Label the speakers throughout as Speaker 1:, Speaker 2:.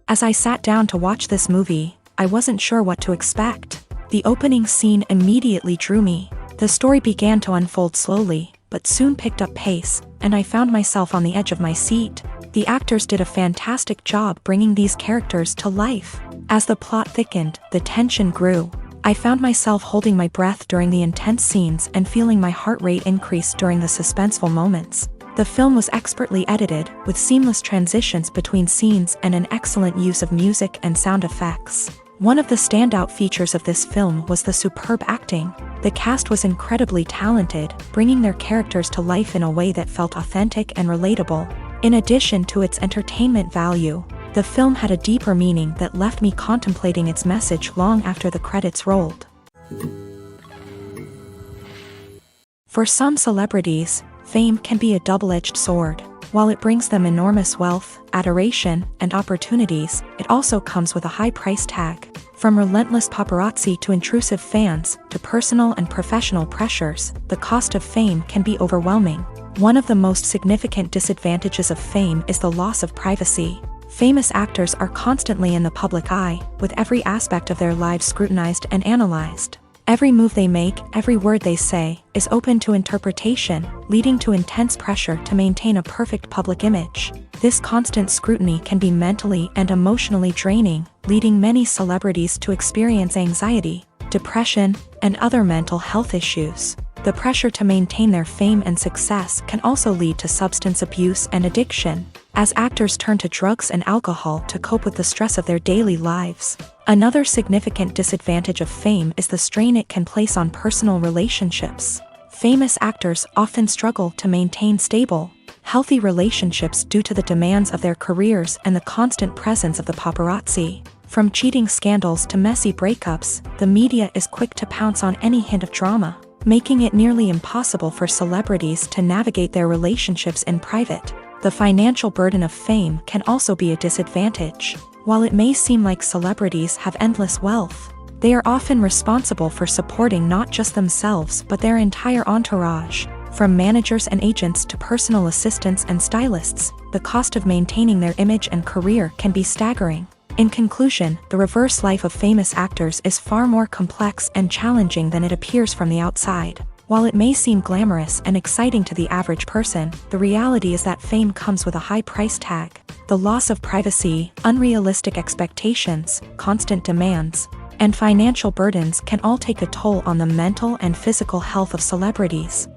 Speaker 1: As I sat down to watch this movie, I wasn't sure what to expect. The opening scene immediately drew me. The story began to unfold slowly, but soon picked up pace, and I found myself on the edge of my seat. The actors did a fantastic job bringing these characters to life. As the plot thickened, the tension grew. I found myself holding my breath during the intense scenes and feeling my heart rate increase during the suspenseful moments. The film was expertly edited, with seamless transitions between scenes and an excellent use of music and sound effects. One of the standout features of this film was the superb acting. The cast was incredibly talented, bringing their characters to life in a way that felt authentic and relatable. In addition to its entertainment value, the film had a deeper meaning that left me contemplating its message long after the credits rolled. For some celebrities, fame can be a double-edged sword. While it brings them enormous wealth, adoration, and opportunities, it also comes with a high price tag. From relentless paparazzi to intrusive fans, to personal and professional pressures, the cost of fame can be overwhelming. One of the most significant disadvantages of fame is the loss of privacy. Famous actors are constantly in the public eye, with every aspect of their lives scrutinized and analyzed. Every move they make, every word they say, is open to interpretation, leading to intense pressure to maintain a perfect public image. This constant scrutiny can be mentally and emotionally draining, leading many celebrities to experience anxiety, depression, and other mental health issues. The pressure to maintain their fame and success can also lead to substance abuse and addiction, as actors turn to drugs and alcohol to cope with the stress of their daily lives. Another significant disadvantage of fame is the strain it can place on personal relationships. Famous actors often struggle to maintain stable, healthy relationships due to the demands of their careers and the constant presence of the paparazzi. From cheating scandals to messy breakups, the media is quick to pounce on any hint of drama, making it nearly impossible for celebrities to navigate their relationships in private. The financial burden of fame can also be a disadvantage. While it may seem like celebrities have endless wealth, they are often responsible for supporting not just themselves but their entire entourage. From managers and agents to personal assistants and stylists, the cost of maintaining their image and career can be staggering. In conclusion, the reverse life of famous actors is far more complex and challenging than it appears from the outside. While it may seem glamorous and exciting to the average person, the reality is that fame comes with a high price tag. The loss of privacy, unrealistic expectations, constant demands, and financial burdens can all take a toll on the mental and physical health of celebrities.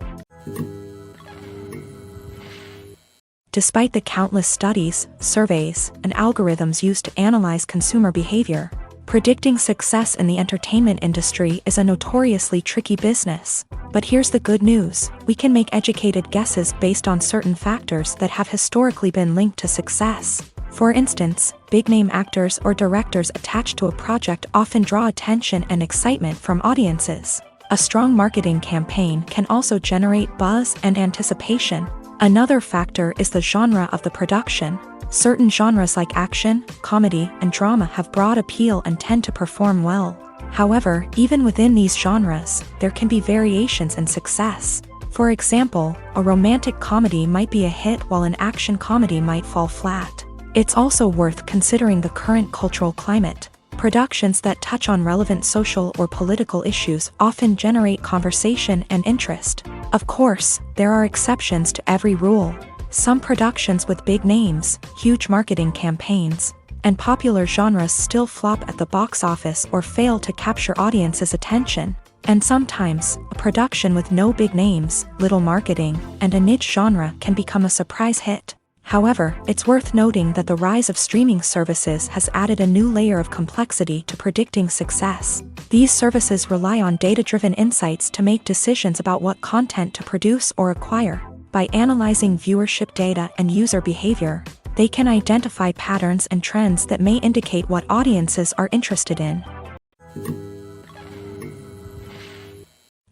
Speaker 1: Despite the countless studies, surveys, and algorithms used to analyze consumer behavior, predicting success in the entertainment industry is a notoriously tricky business. But here's the good news: we can make educated guesses based on certain factors that have historically been linked to success. For instance, big-name actors or directors attached to a project often draw attention and excitement from audiences. A strong marketing campaign can also generate buzz and anticipation. Another factor is the genre of the production. Certain genres like action, comedy, and drama have broad appeal and tend to perform well. However, even within these genres, there can be variations in success. For example, a romantic comedy might be a hit while an action comedy might fall flat. It's also worth considering the current cultural climate. Productions that touch on relevant social or political issues often generate conversation and interest. Of course, there are exceptions to every rule. Some productions with big names, huge marketing campaigns, and popular genres still flop at the box office or fail to capture audiences' attention. And sometimes, a production with no big names, little marketing, and a niche genre can become a surprise hit. However, it's worth noting that the rise of streaming services has added a new layer of complexity to predicting success. These services rely on data-driven insights to make decisions about what content to produce or acquire. By analyzing viewership data and user behavior, they can identify patterns and trends that may indicate what audiences are interested in.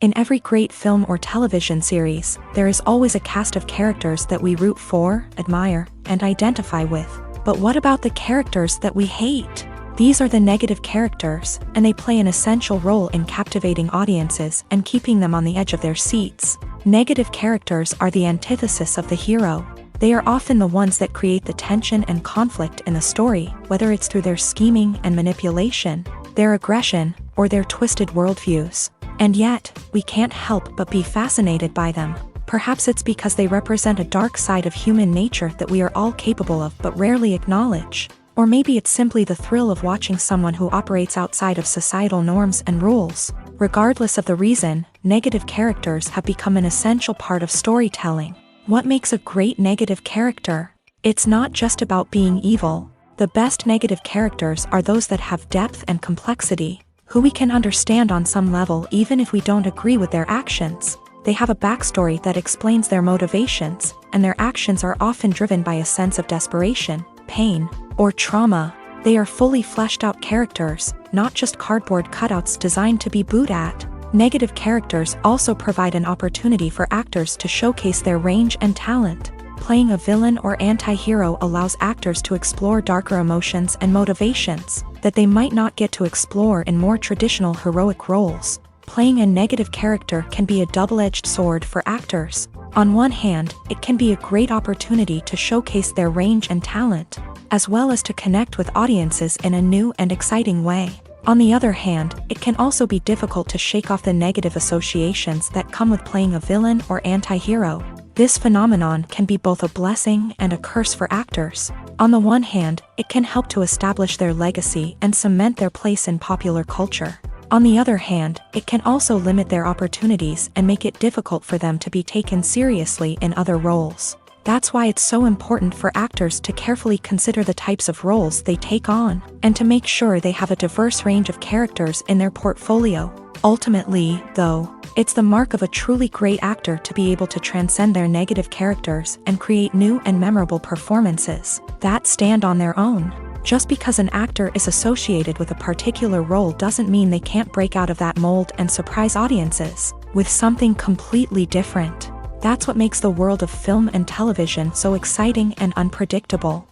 Speaker 1: In every great film or television series, there is always a cast of characters that we root for, admire, and identify with. But what about the characters that we hate? These are the negative characters, and they play an essential role in captivating audiences and keeping them on the edge of their seats. Negative characters are the antithesis of the hero. They are often the ones that create the tension and conflict in the story, whether it's through their scheming and manipulation, their aggression, or their twisted worldviews. And yet, we can't help but be fascinated by them. Perhaps it's because they represent a dark side of human nature that we are all capable of but rarely acknowledge. Or maybe it's simply the thrill of watching someone who operates outside of societal norms and rules. Regardless of the reason, negative characters have become an essential part of storytelling. What makes a great negative character? It's not just about being evil. The best negative characters are those that have depth and complexity, who we can understand on some level even if we don't agree with their actions. They have a backstory that explains their motivations, and their actions are often driven by a sense of desperation, pain, or trauma. They are fully fleshed out characters, not just cardboard cutouts designed to be booed at. Negative characters also provide an opportunity for actors to showcase their range and talent. Playing a villain or anti-hero allows actors to explore darker emotions and motivations that they might not get to explore in more traditional heroic roles. Playing a negative character can be a double-edged sword for actors. On one hand, it can be a great opportunity to showcase their range and talent, as well as to connect with audiences in a new and exciting way. On the other hand, it can also be difficult to shake off the negative associations that come with playing a villain or anti-hero. This phenomenon can be both a blessing and a curse for actors. On the one hand, it can help to establish their legacy and cement their place in popular culture. On the other hand, it can also limit their opportunities and make it difficult for them to be taken seriously in other roles. That's why it's so important for actors to carefully consider the types of roles they take on, and to make sure they have a diverse range of characters in their portfolio. Ultimately, though, it's the mark of a truly great actor to be able to transcend their negative characters and create new and memorable performances that stand on their own. Just because an actor is associated with a particular role doesn't mean they can't break out of that mold and surprise audiences with something completely different. That's what makes the world of film and television so exciting and unpredictable.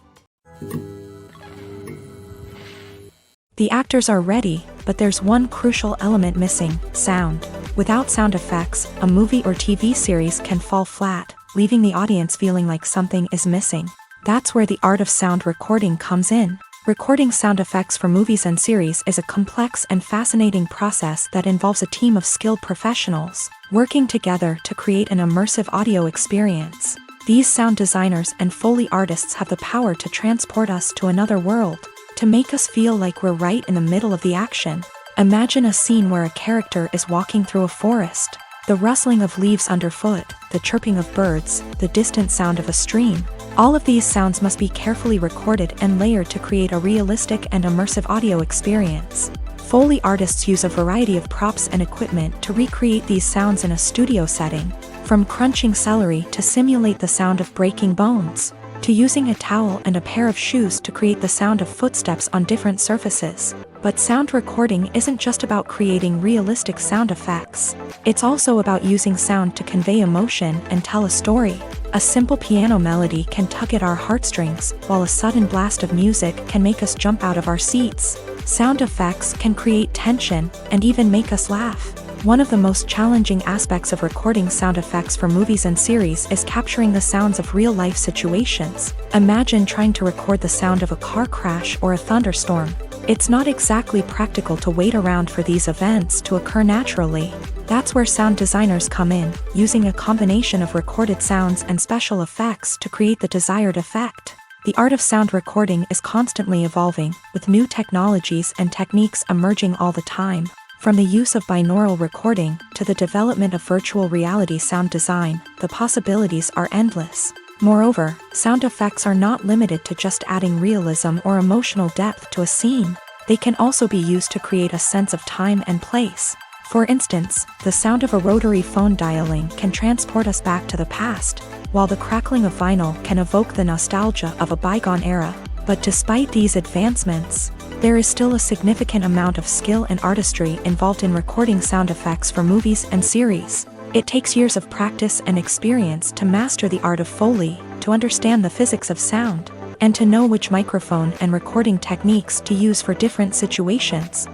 Speaker 1: The actors are ready, but there's one crucial element missing: sound. Without sound effects, a movie or TV series can fall flat, leaving the audience feeling like something is missing. That's where the art of sound recording comes in. Recording sound effects for movies and series is a complex and fascinating process that involves a team of skilled professionals working together to create an immersive audio experience. These sound designers and Foley artists have the power to transport us to another world, to make us feel like we're right in the middle of the action. Imagine a scene where a character is walking through a forest. The rustling of leaves underfoot, the chirping of birds, the distant sound of a stream. All of these sounds must be carefully recorded and layered to create a realistic and immersive audio experience. Foley artists use a variety of props and equipment to recreate these sounds in a studio setting, from crunching celery to simulate the sound of breaking bones, to using a towel and a pair of shoes to create the sound of footsteps on different surfaces. But sound recording isn't just about creating realistic sound effects. It's also about using sound to convey emotion and tell a story. A simple piano melody can tug at our heartstrings, while a sudden blast of music can make us jump out of our seats. Sound effects can create tension and even make us laugh. One of the most challenging aspects of recording sound effects for movies and series is capturing the sounds of real-life situations. Imagine trying to record the sound of a car crash or a thunderstorm. It's not exactly practical to wait around for these events to occur naturally. That's where sound designers come in, using a combination of recorded sounds and special effects to create the desired effect. The art of sound recording is constantly evolving, with new technologies and techniques emerging all the time. From the use of binaural recording to the development of virtual reality sound design, the possibilities are endless. Moreover, sound effects are not limited to just adding realism or emotional depth to a scene. They can also be used to create a sense of time and place. For instance, the sound of a rotary phone dialing can transport us back to the past, while the crackling of vinyl can evoke the nostalgia of a bygone era. But despite these advancements, there is still a significant amount of skill and artistry involved in recording sound effects for movies and series. It takes years of practice and experience to master the art of Foley, to understand the physics of sound, and to know which microphone and recording techniques to use for different situations.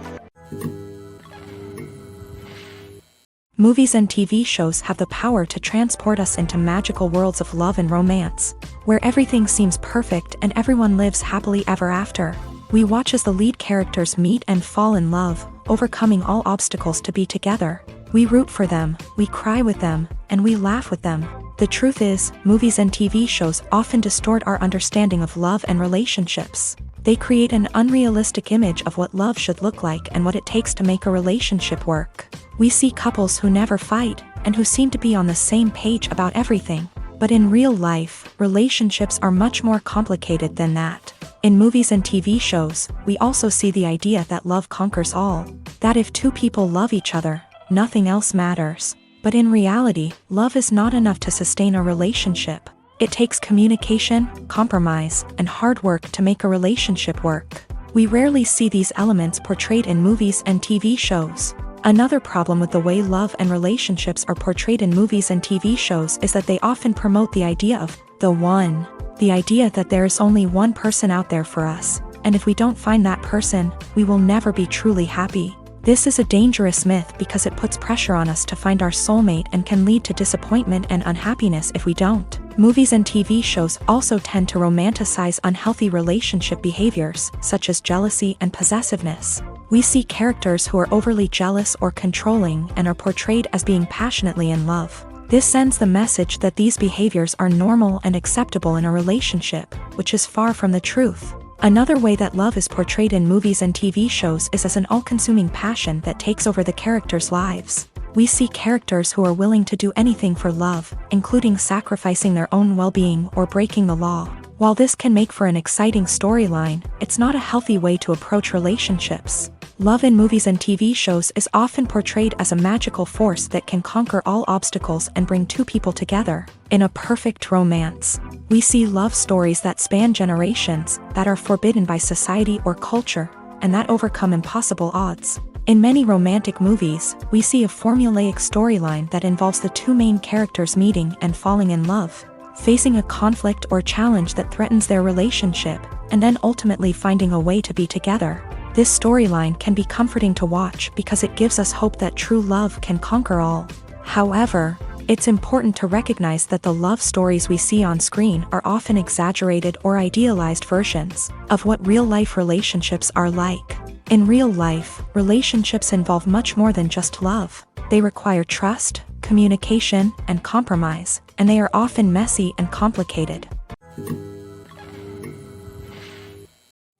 Speaker 1: Movies and TV shows have the power to transport us into magical worlds of love and romance, where everything seems perfect and everyone lives happily ever after. We watch as the lead characters meet and fall in love, overcoming all obstacles to be together. We root for them, we cry with them, and we laugh with them. The truth is, movies and TV shows often distort our understanding of love and relationships. They create an unrealistic image of what love should look like and what it takes to make a relationship work. We see couples who never fight, and who seem to be on the same page about everything. But in real life, relationships are much more complicated than that. In movies and TV shows, we also see the idea that love conquers all. That if two people love each other, nothing else matters. But in reality, love is not enough to sustain a relationship. It takes communication, compromise, and hard work to make a relationship work. We rarely see these elements portrayed in movies and TV shows. Another problem with the way love and relationships are portrayed in movies and TV shows is that they often promote the idea of the one. The idea that there is only one person out there for us, and if we don't find that person, we will never be truly happy. This is a dangerous myth because it puts pressure on us to find our soulmate and can lead to disappointment and unhappiness if we don't. Movies and TV shows also tend to romanticize unhealthy relationship behaviors, such as jealousy and possessiveness. We see characters who are overly jealous or controlling and are portrayed as being passionately in love. This sends the message that these behaviors are normal and acceptable in a relationship, which is far from the truth. Another way that love is portrayed in movies and TV shows is as an all-consuming passion that takes over the characters' lives. We see characters who are willing to do anything for love, including sacrificing their own well-being or breaking the law. While this can make for an exciting storyline, it's not a healthy way to approach relationships. Love in movies and TV shows is often portrayed as a magical force that can conquer all obstacles and bring two people together. In a perfect romance, we see love stories that span generations, that are forbidden by society or culture, and that overcome impossible odds. In many romantic movies, we see a formulaic storyline that involves the two main characters meeting and falling in love, facing a conflict or challenge that threatens their relationship, and then ultimately finding a way to be together. This storyline can be comforting to watch because it gives us hope that true love can conquer all. However, it's important to recognize that the love stories we see on screen are often exaggerated or idealized versions of what real-life relationships are like. In real life, relationships involve much more than just love. They require trust, communication, and compromise, and they are often messy and complicated.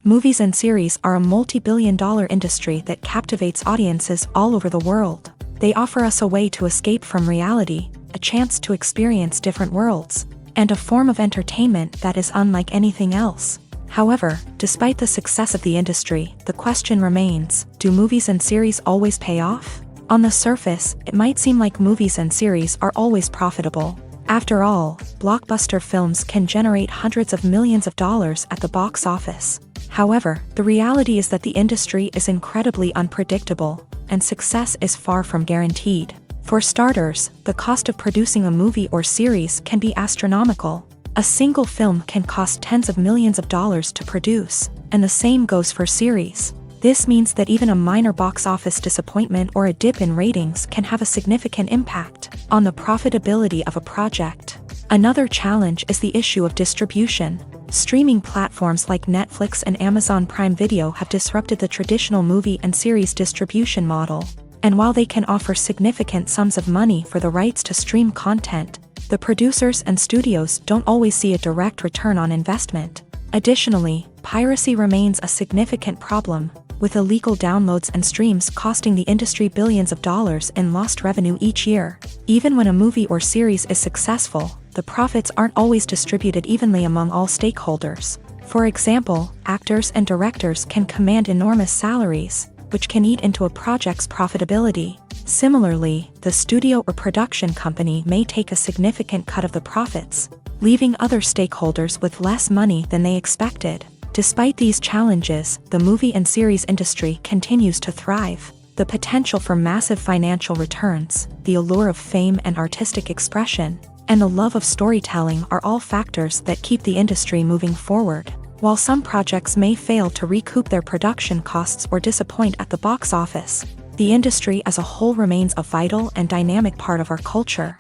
Speaker 1: Movies and series are a multi-billion-dollar industry that captivates audiences all over the world. They offer us a way to escape from reality, a chance to experience different worlds, and a form of entertainment that is unlike anything else. However, despite the success of the industry, the question remains, do movies and series always pay off? On the surface, it might seem like movies and series are always profitable. After all, blockbuster films can generate hundreds of millions of dollars at the box office. However, the reality is that the industry is incredibly unpredictable, and success is far from guaranteed. For starters, the cost of producing a movie or series can be astronomical. A single film can cost tens of millions of dollars to produce, and the same goes for series. This means that even a minor box office disappointment or a dip in ratings can have a significant impact on the profitability of a project. Another challenge is the issue of distribution. Streaming platforms like Netflix and Amazon Prime Video have disrupted the traditional movie and series distribution model. And while they can offer significant sums of money for the rights to stream content, the producers and studios don't always see a direct return on investment. Additionally, piracy remains a significant problem, with illegal downloads and streams costing the industry billions of dollars in lost revenue each year. Even when a movie or series is successful, the profits aren't always distributed evenly among all stakeholders. For example, actors and directors can command enormous salaries, which can eat into a project's profitability. Similarly, the studio or production company may take a significant cut of the profits, leaving other stakeholders with less money than they expected. Despite these challenges, the movie and series industry continues to thrive. The potential for massive financial returns, the allure of fame and artistic expression, and the love of storytelling are all factors that keep the industry moving forward. While some projects may fail to recoup their production costs or disappoint at the box office, the industry as a whole remains a vital and dynamic part of our culture.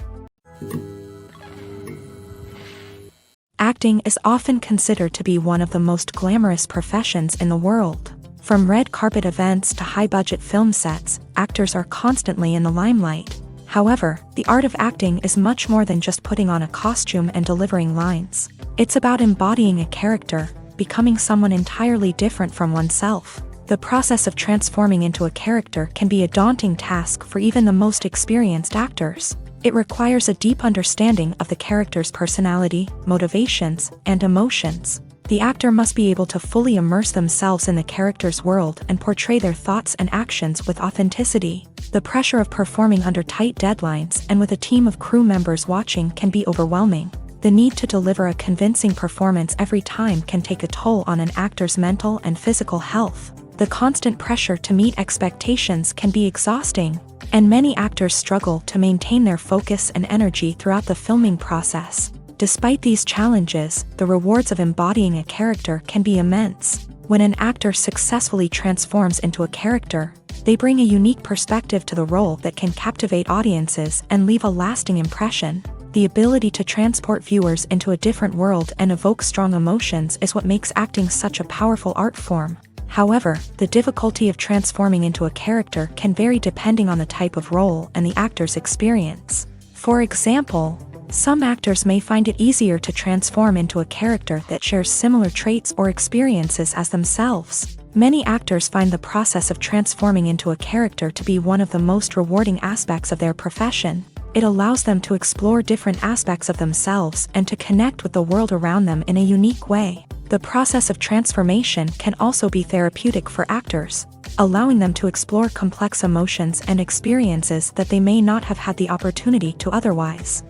Speaker 1: Acting is often considered to be one of the most glamorous professions in the world. From red carpet events to high-budget film sets, actors are constantly in the limelight. However, the art of acting is much more than just putting on a costume and delivering lines. It's about embodying a character, becoming someone entirely different from oneself. The process of transforming into a character can be a daunting task for even the most experienced actors. It requires a deep understanding of the character's personality, motivations, and emotions. The actor must be able to fully immerse themselves in the character's world and portray their thoughts and actions with authenticity. The pressure of performing under tight deadlines and with a team of crew members watching can be overwhelming. The need to deliver a convincing performance every time can take a toll on an actor's mental and physical health. The constant pressure to meet expectations can be exhausting, and many actors struggle to maintain their focus and energy throughout the filming process. Despite these challenges, the rewards of embodying a character can be immense. When an actor successfully transforms into a character, they bring a unique perspective to the role that can captivate audiences and leave a lasting impression. The ability to transport viewers into a different world and evoke strong emotions is what makes acting such a powerful art form. However, the difficulty of transforming into a character can vary depending on the type of role and the actor's experience. For example, some actors may find it easier to transform into a character that shares similar traits or experiences as themselves. Many actors find the process of transforming into a character to be one of the most rewarding aspects of their profession. It allows them to explore different aspects of themselves and to connect with the world around them in a unique way. The process of transformation can also be therapeutic for actors, allowing them to explore complex emotions and experiences that they may not have had the opportunity to otherwise.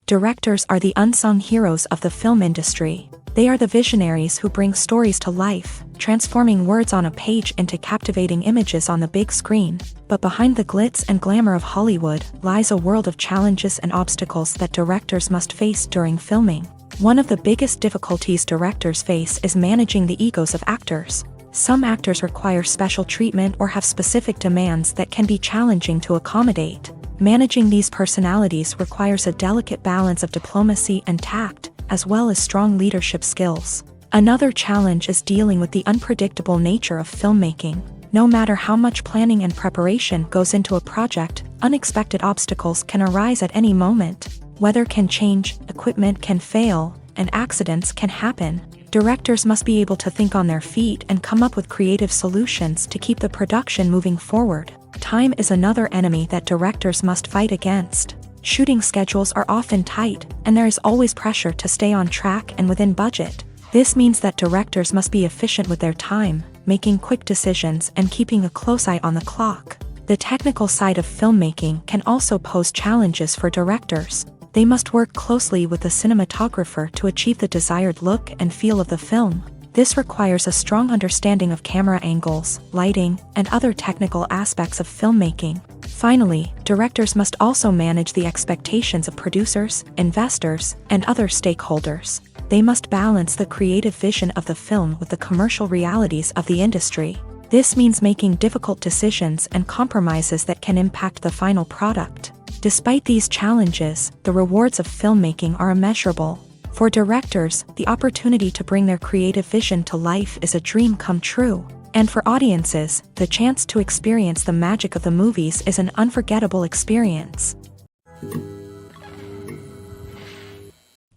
Speaker 1: Directors are the unsung heroes of the film industry. They are the visionaries who bring stories to life, transforming words on a page into captivating images on the big screen. But behind the glitz and glamour of Hollywood lies a world of challenges and obstacles that directors must face during filming. One of the biggest difficulties directors face is managing the egos of actors. Some actors require special treatment or have specific demands that can be challenging to accommodate. Managing these personalities requires a delicate balance of diplomacy and tact, as well as strong leadership skills. Another challenge is dealing with the unpredictable nature of filmmaking. No matter how much planning and preparation goes into a project, unexpected obstacles can arise at any moment. Weather can change, equipment can fail, and accidents can happen. Directors must be able to think on their feet and come up with creative solutions to keep the production moving forward. Time is another enemy that directors must fight against. Shooting schedules are often tight, and there is always pressure to stay on track and within budget. This means that directors must be efficient with their time, making quick decisions and keeping a close eye on the clock. The technical side of filmmaking can also pose challenges for directors. They must work closely with the cinematographer to achieve the desired look and feel of the film. This requires a strong understanding of camera angles, lighting, and other technical aspects of filmmaking. Finally, directors must also manage the expectations of producers, investors, and other stakeholders. They must balance the creative vision of the film with the commercial realities of the industry. This means making difficult decisions and compromises that can impact the final product. Despite these challenges, the rewards of filmmaking are immeasurable. For directors, the opportunity to bring their creative vision to life is a dream come true. And for audiences, the chance to experience the magic of the movies is an unforgettable experience.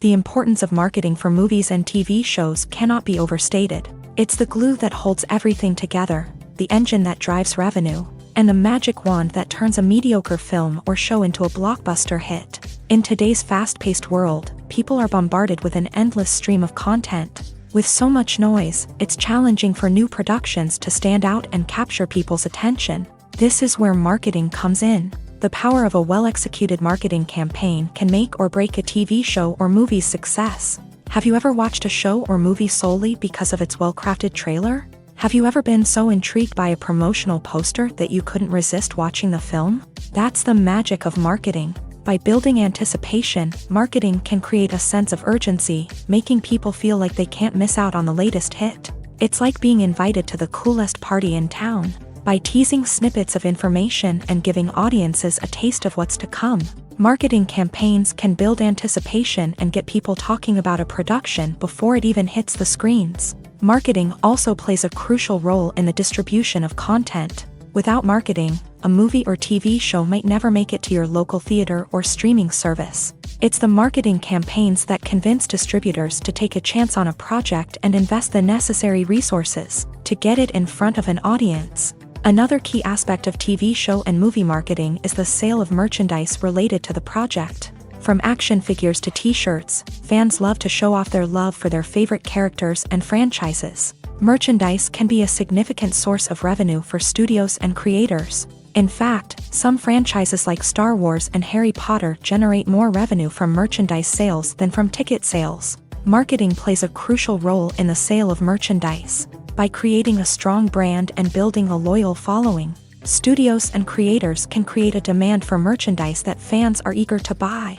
Speaker 1: The importance of marketing for movies and TV shows cannot be overstated. It's the glue that holds everything together, the engine that drives revenue, and the magic wand that turns a mediocre film or show into a blockbuster hit. In today's fast-paced world, people are bombarded with an endless stream of content. With so much noise, it's challenging for new productions to stand out and capture people's attention. This is where marketing comes in. The power of a well-executed marketing campaign can make or break a TV show or movie's success. Have you ever watched a show or movie solely because of its well-crafted trailer? Have you ever been so intrigued by a promotional poster that you couldn't resist watching the film? That's the magic of marketing. By building anticipation, marketing can create a sense of urgency, making people feel like they can't miss out on the latest hit. It's like being invited to the coolest party in town. By teasing snippets of information and giving audiences a taste of what's to come, marketing campaigns can build anticipation and get people talking about a production before it even hits the screens. Marketing also plays a crucial role in the distribution of content. Without marketing, a movie or TV show might never make it to your local theater or streaming service. It's the marketing campaigns that convince distributors to take a chance on a project and invest the necessary resources to get it in front of an audience. Another key aspect of TV show and movie marketing is the sale of merchandise related to the project. From action figures to t-shirts, fans love to show off their love for their favorite characters and franchises. Merchandise can be a significant source of revenue for studios and creators. In fact, some franchises like Star Wars and Harry Potter generate more revenue from merchandise sales than from ticket sales. Marketing plays a crucial role in the sale of merchandise. By creating a strong brand and building a loyal following, studios and creators can create a demand for merchandise that fans are eager to buy.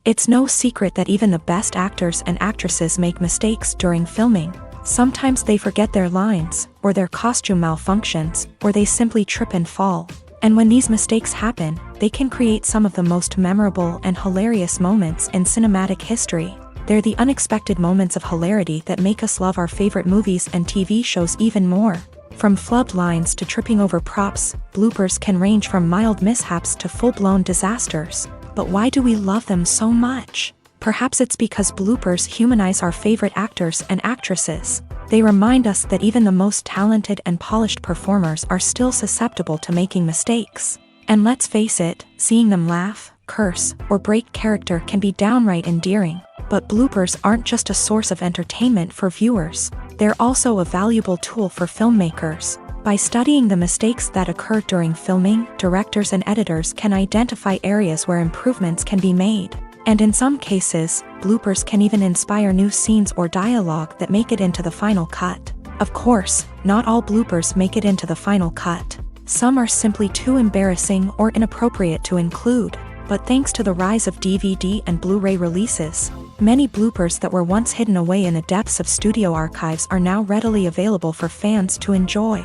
Speaker 1: It's no secret that even the best actors and actresses make mistakes during filming. Sometimes they forget their lines, or their costume malfunctions, or they simply trip and fall. And when these mistakes happen, they can create some of the most memorable and hilarious moments in cinematic history. They're the unexpected moments of hilarity that make us love our favorite movies and TV shows even more. From flubbed lines to tripping over props, bloopers can range from mild mishaps to full-blown disasters. But why do we love them so much? Perhaps it's because bloopers humanize our favorite actors and actresses. They remind us that even the most talented and polished performers are still susceptible to making mistakes. And let's face it, seeing them laugh, curse, or break character can be downright endearing. But bloopers aren't just a source of entertainment for viewers. They're also a valuable tool for filmmakers. By studying the mistakes that occur during filming, directors and editors can identify areas where improvements can be made. And in some cases, bloopers can even inspire new scenes or dialogue that make it into the final cut. Of course, not all bloopers make it into the final cut. Some are simply too embarrassing or inappropriate to include. But thanks to the rise of DVD and Blu-ray releases, many bloopers that were once hidden away in the depths of studio archives are now readily available for fans to enjoy.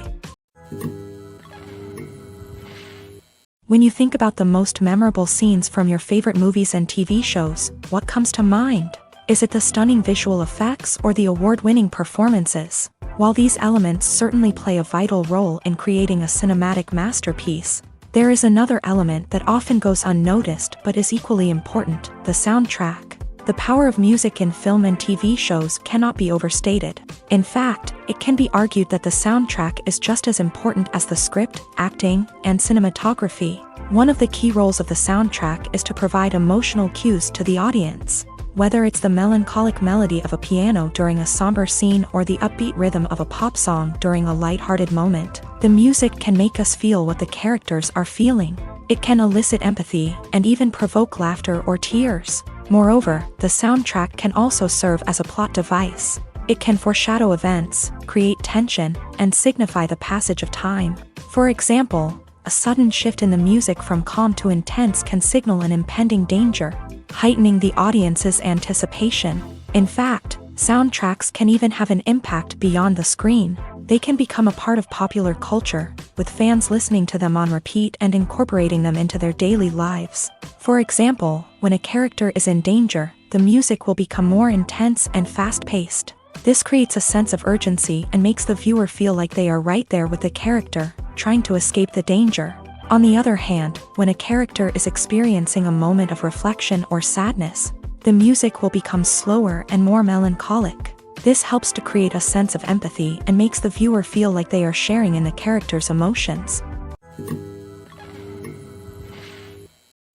Speaker 1: When you think about the most memorable scenes from your favorite movies and TV shows, what comes to mind? Is it the stunning visual effects or the award-winning performances? While these elements certainly play a vital role in creating a cinematic masterpiece, there is another element that often goes unnoticed but is equally important: the soundtrack. The power of music in film and TV shows cannot be overstated. In fact, it can be argued that the soundtrack is just as important as the script, acting, and cinematography. One of the key roles of the soundtrack is to provide emotional cues to the audience. Whether it's the melancholic melody of a piano during a somber scene or the upbeat rhythm of a pop song during a lighthearted moment, the music can make us feel what the characters are feeling. It can elicit empathy and even provoke laughter or tears. Moreover, the soundtrack can also serve as a plot device. It can foreshadow events, create tension, and signify the passage of time. For example, a sudden shift in the music from calm to intense can signal an impending danger, heightening the audience's anticipation. In fact, soundtracks can even have an impact beyond the screen. They can become a part of popular culture, with fans listening to them on repeat and incorporating them into their daily lives. For example, when a character is in danger, the music will become more intense and fast-paced. This creates a sense of urgency and makes the viewer feel like they are right there with the character, trying to escape the danger. On the other hand, when a character is experiencing a moment of reflection or sadness, the music will become slower and more melancholic. This helps to create a sense of empathy and makes the viewer feel like they are sharing in the character's emotions.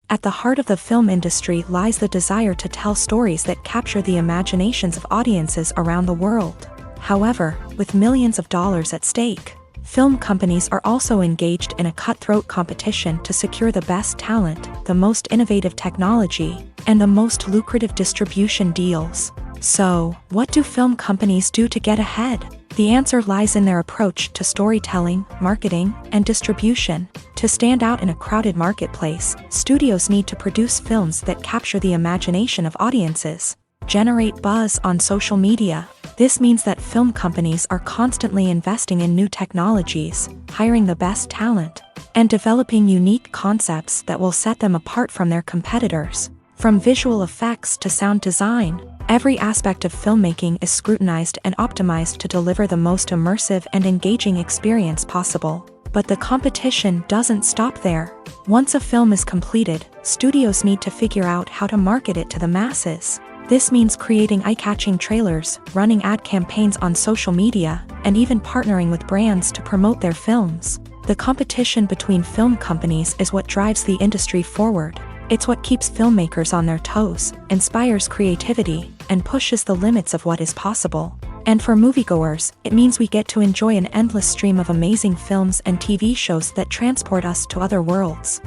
Speaker 1: At the heart of the film industry lies the desire to tell stories that capture the imaginations of audiences around the world. However, with millions of dollars at stake, film companies are also engaged in a cutthroat competition to secure the best talent, the most innovative technology, and the most lucrative distribution deals. So, what do film companies do to get ahead? The answer lies in their approach to storytelling, marketing, and distribution. To stand out in a crowded marketplace, studios need to produce films that capture the imagination of audiences. Generate buzz on social media. This means that film companies are constantly investing in new technologies, hiring the best talent, and developing unique concepts that will set them apart from their competitors. From visual effects to sound design, every aspect of filmmaking is scrutinized and optimized to deliver the most immersive and engaging experience possible. But the competition doesn't stop there. Once a film is completed, studios need to figure out how to market it to the masses. This means creating eye-catching trailers, running ad campaigns on social media, and even partnering with brands to promote their films. The competition between film companies is what drives the industry forward. It's what keeps filmmakers on their toes, inspires creativity, and pushes the limits of what is possible. And for moviegoers, it means we get to enjoy an endless stream of amazing films and TV shows that transport us to other worlds.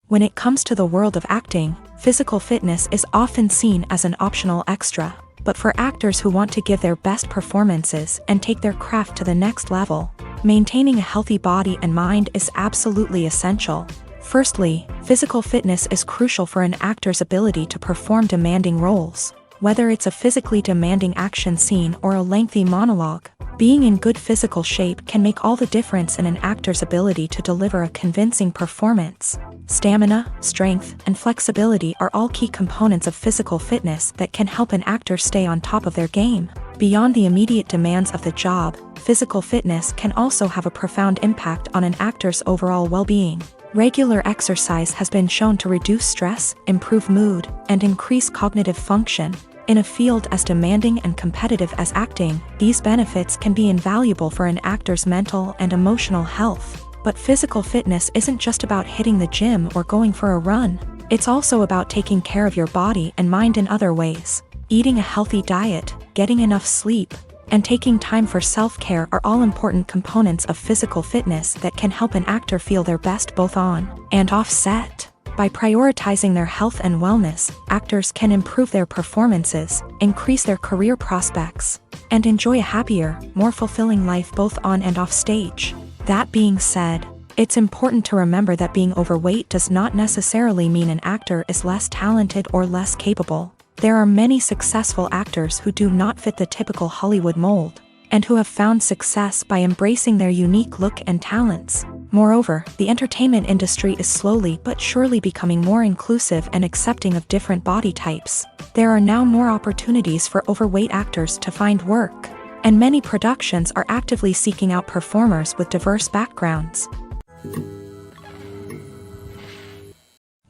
Speaker 1: When it comes to the world of acting, physical fitness is often seen as an optional extra. But for actors who want to give their best performances and take their craft to the next level, maintaining a healthy body and mind is absolutely essential. Firstly, physical fitness is crucial for an actor's ability to perform demanding roles. Whether it's a physically demanding action scene or a lengthy monologue, being in good physical shape can make all the difference in an actor's ability to deliver a convincing performance. Stamina, strength, and flexibility are all key components of physical fitness that can help an actor stay on top of their game. Beyond the immediate demands of the job, physical fitness can also have a profound impact on an actor's overall well-being. Regular exercise has been shown to reduce stress, improve mood, and increase cognitive function. In a field as demanding and competitive as acting, these benefits can be invaluable for an actor's mental and emotional health. But physical fitness isn't just about hitting the gym or going for a run. It's also about taking care of your body and mind in other ways. Eating a healthy diet, getting enough sleep, and taking time for self-care are all important components of physical fitness that can help an actor feel their best both on and off set. By prioritizing their health and wellness, actors can improve their performances, increase their career prospects, and enjoy a happier, more fulfilling life both on and off stage. That being said, it's important to remember that being overweight does not necessarily mean an actor is less talented or less capable. There are many successful actors who do not fit the typical Hollywood mold, and who have found success by embracing their unique look and talents. Moreover, the entertainment industry is slowly but surely becoming more inclusive and accepting of different body types. There are now more opportunities for overweight actors to find work, and many productions are actively seeking out performers with diverse backgrounds.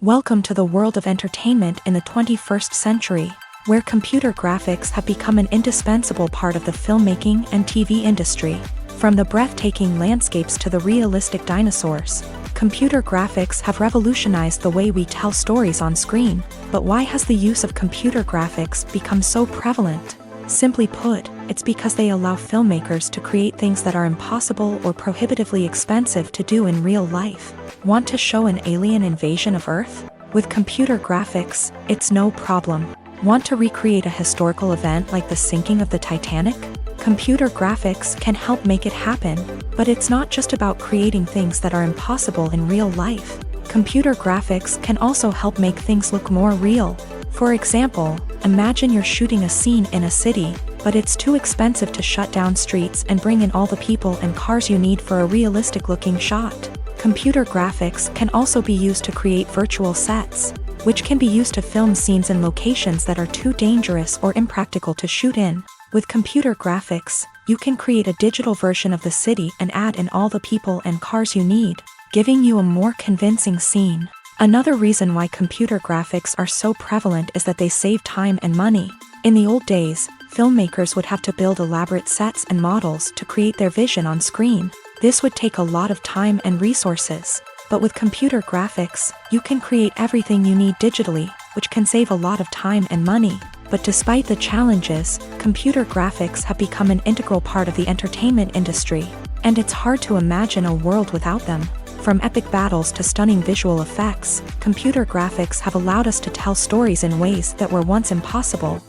Speaker 1: Welcome to the world of entertainment in the 21st century, where computer graphics have become an indispensable part of the filmmaking and TV industry. From the breathtaking landscapes to the realistic dinosaurs, computer graphics have revolutionized the way we tell stories on screen. But why has the use of computer graphics become so prevalent? Simply put, it's because they allow filmmakers to create things that are impossible or prohibitively expensive to do in real life. Want to show an alien invasion of Earth? With computer graphics, it's no problem. Want to recreate a historical event like the sinking of the Titanic? Computer graphics can help make it happen. But it's not just about creating things that are impossible in real life. Computer graphics can also help make things look more real. For example, imagine you're shooting a scene in a city, but it's too expensive to shut down streets and bring in all the people and cars you need for a realistic-looking shot. Computer graphics can also be used to create virtual sets, which can be used to film scenes in locations that are too dangerous or impractical to shoot in. With computer graphics, you can create a digital version of the city and add in all the people and cars you need, giving you a more convincing scene. Another reason why computer graphics are so prevalent is that they save time and money. In the old days, filmmakers would have to build elaborate sets and models to create their vision on screen. This would take a lot of time and resources. But with computer graphics, you can create everything you need digitally, which can save a lot of time and money. But despite the challenges, computer graphics have become an integral part of the entertainment industry, and it's hard to imagine a world without them. From epic battles to stunning visual effects, computer graphics have allowed us to tell stories in ways that were once impossible.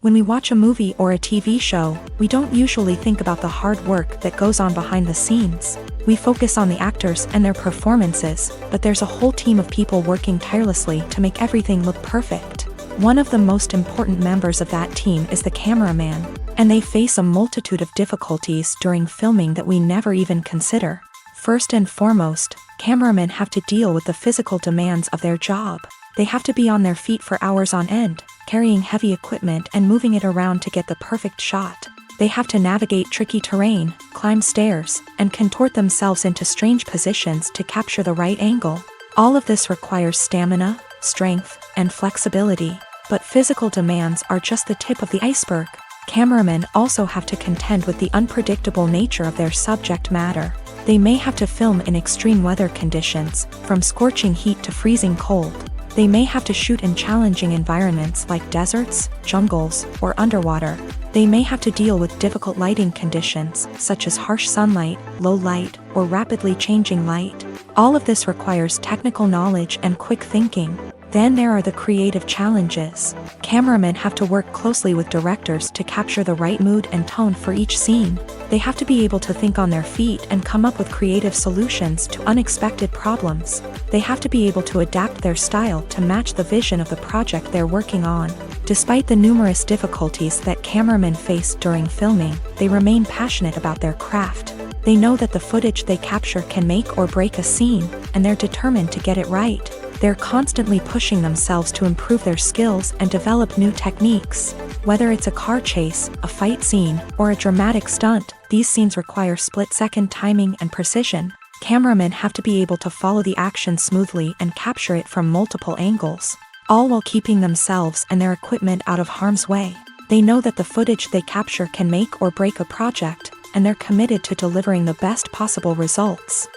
Speaker 1: When we watch a movie or a TV show, we don't usually think about the hard work that goes on behind the scenes. We focus on the actors and their performances, but there's a whole team of people working tirelessly to make everything look perfect. One of the most important members of that team is the cameraman, and they face a multitude of difficulties during filming that we never even consider. First and foremost, cameramen have to deal with the physical demands of their job. They have to be on their feet for hours on end, carrying heavy equipment and moving it around to get the perfect shot. They have to navigate tricky terrain, climb stairs, and contort themselves into strange positions to capture the right angle. All of this requires stamina, strength, and flexibility. But physical demands are just the tip of the iceberg. Cameramen also have to contend with the unpredictable nature of their subject matter. They may have to film in extreme weather conditions, from scorching heat to freezing cold. They may have to shoot in challenging environments like deserts, jungles, or underwater. They may have to deal with difficult lighting conditions, such as harsh sunlight, low light, or rapidly changing light. All of this requires technical knowledge and quick thinking. Then there are the creative challenges. Cameramen have to work closely with directors to capture the right mood and tone for each scene. They have to be able to think on their feet and come up with creative solutions to unexpected problems. They have to be able to adapt their style to match the vision of the project they're working on. Despite the numerous difficulties that cameramen face during filming, they remain passionate about their craft. They know that the footage they capture can make or break a scene, and they're determined to get it right. They're constantly pushing themselves to improve their skills and develop new techniques. Whether it's a car chase, a fight scene, or a dramatic stunt, these scenes require split-second timing and precision. Cameramen have to be able to follow the action smoothly and capture it from multiple angles, all while keeping themselves and their equipment out of harm's way. They know that the footage they capture can make or break a project, and they're committed to delivering the best possible results.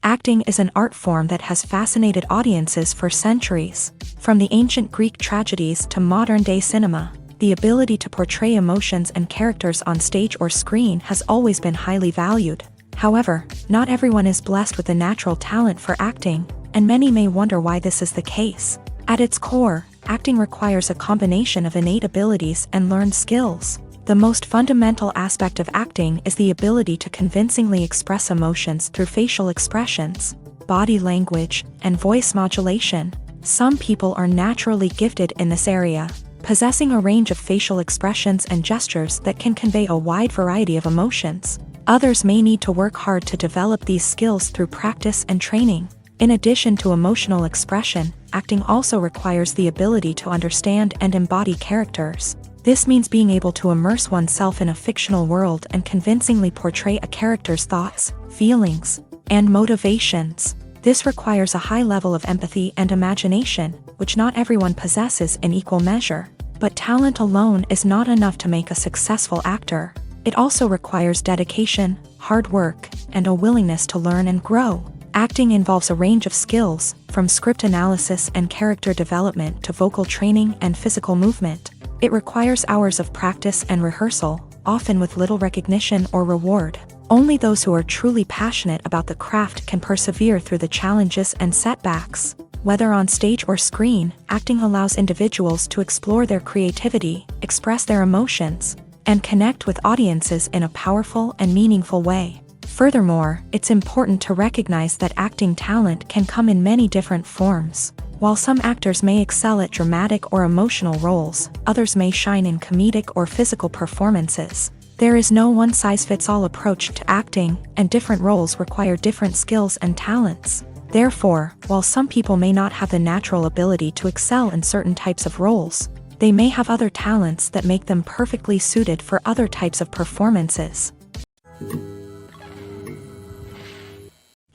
Speaker 1: Acting is an art form that has fascinated audiences for centuries. From the ancient Greek tragedies to modern-day cinema, the ability to portray emotions and characters on stage or screen has always been highly valued. However, not everyone is blessed with a natural talent for acting, and many may wonder why this is the case. At its core, acting requires a combination of innate abilities and learned skills. The most fundamental aspect of acting is the ability to convincingly express emotions through facial expressions, body language, and voice modulation. Some people are naturally gifted in this area, possessing a range of facial expressions and gestures that can convey a wide variety of emotions. Others may need to work hard to develop these skills through practice and training. In addition to emotional expression, acting also requires the ability to understand and embody characters. This means being able to immerse oneself in a fictional world and convincingly portray a character's thoughts, feelings, and motivations. This requires a high level of empathy and imagination, which not everyone possesses in equal measure. But talent alone is not enough to make a successful actor. It also requires dedication, hard work, and a willingness to learn and grow. Acting involves a range of skills, from script analysis and character development to vocal training and physical movement. It requires hours of practice and rehearsal, often with little recognition or reward. Only those who are truly passionate about the craft can persevere through the challenges and setbacks. Whether on stage or screen, acting allows individuals to explore their creativity, express their emotions, and connect with audiences in a powerful and meaningful way. Furthermore, it's important to recognize that acting talent can come in many different forms. While some actors may excel at dramatic or emotional roles, others may shine in comedic or physical performances. There is no one-size-fits-all approach to acting, and different roles require different skills and talents. Therefore, while some people may not have the natural ability to excel in certain types of roles, they may have other talents that make them perfectly suited for other types of performances.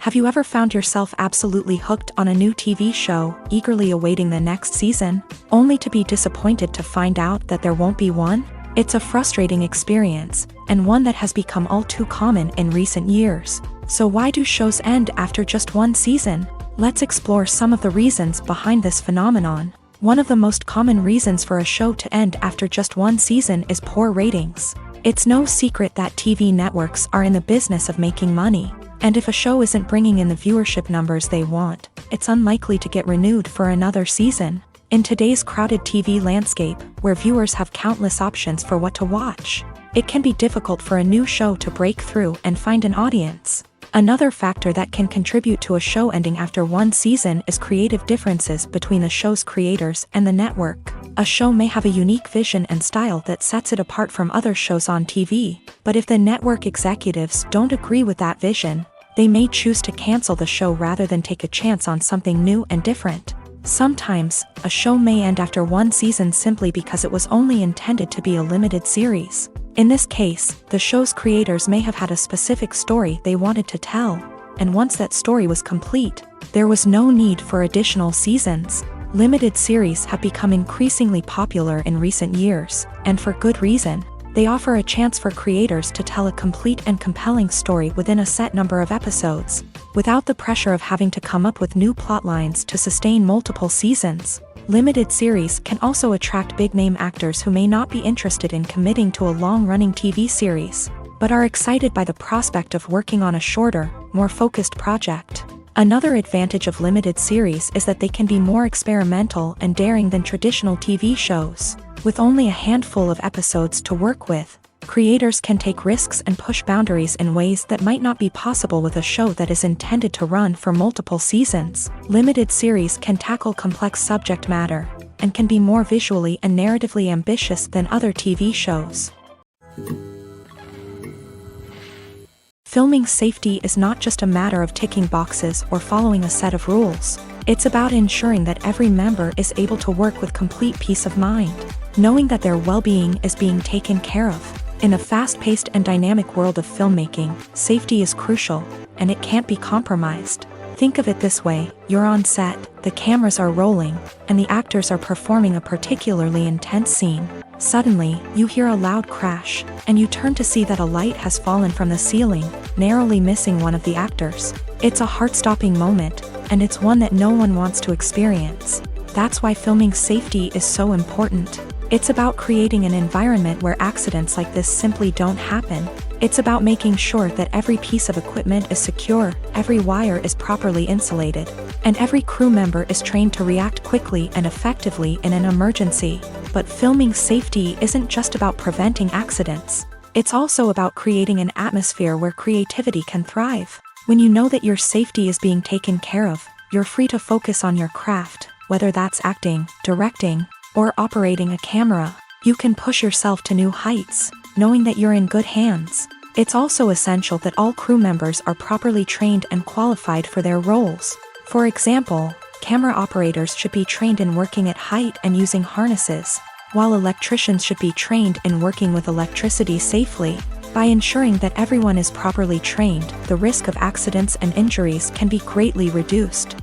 Speaker 1: Have you ever found yourself absolutely hooked on a new TV show, eagerly awaiting the next season, only to be disappointed to find out that there won't be one? It's a frustrating experience, and one that has become all too common in recent years. So why do shows end after just one season? Let's explore some of the reasons behind this phenomenon. One of the most common reasons for a show to end after just one season is poor ratings. It's no secret that TV networks are in the business of making money. And if a show isn't bringing in the viewership numbers they want, it's unlikely to get renewed for another season. In today's crowded TV landscape, where viewers have countless options for what to watch, it can be difficult for a new show to break through and find an audience. Another factor that can contribute to a show ending after one season is creative differences between the show's creators and the network. A show may have a unique vision and style that sets it apart from other shows on TV, but if the network executives don't agree with that vision, they may choose to cancel the show rather than take a chance on something new and different. Sometimes, a show may end after one season simply because it was only intended to be a limited series. In this case, the show's creators may have had a specific story they wanted to tell, and once that story was complete, there was no need for additional seasons. Limited series have become increasingly popular in recent years, and for good reason. They offer a chance for creators to tell a complete and compelling story within a set number of episodes, without the pressure of having to come up with new plotlines to sustain multiple seasons. Limited series can also attract big-name actors who may not be interested in committing to a long-running TV series, but are excited by the prospect of working on a shorter, more focused project. Another advantage of limited series is that they can be more experimental and daring than traditional TV shows. With only a handful of episodes to work with, creators can take risks and push boundaries in ways that might not be possible with a show that is intended to run for multiple seasons. Limited series can tackle complex subject matter, and can be more visually and narratively ambitious than other TV shows. Filming safety is not just a matter of ticking boxes or following a set of rules. It's about ensuring that every member is able to work with complete peace of mind, knowing that their well-being is being taken care of. In a fast-paced and dynamic world of filmmaking, safety is crucial, and it can't be compromised. Think of it this way: you're on set, the cameras are rolling, and the actors are performing a particularly intense scene. Suddenly, you hear a loud crash, and you turn to see that a light has fallen from the ceiling, narrowly missing one of the actors. It's a heart-stopping moment, and it's one that no one wants to experience. That's why filming safety is so important. It's about creating an environment where accidents like this simply don't happen. It's about making sure that every piece of equipment is secure, every wire is properly insulated, and every crew member is trained to react quickly and effectively in an emergency. But filming safety isn't just about preventing accidents. It's also about creating an atmosphere where creativity can thrive. When you know that your safety is being taken care of, you're free to focus on your craft, whether that's acting, directing, or operating a camera. You can push yourself to new heights, knowing that you're in good hands. It's also essential that all crew members are properly trained and qualified for their roles. For example, camera operators should be trained in working at height and using harnesses, while electricians should be trained in working with electricity safely. By ensuring that everyone is properly trained, the risk of accidents and injuries can be greatly reduced.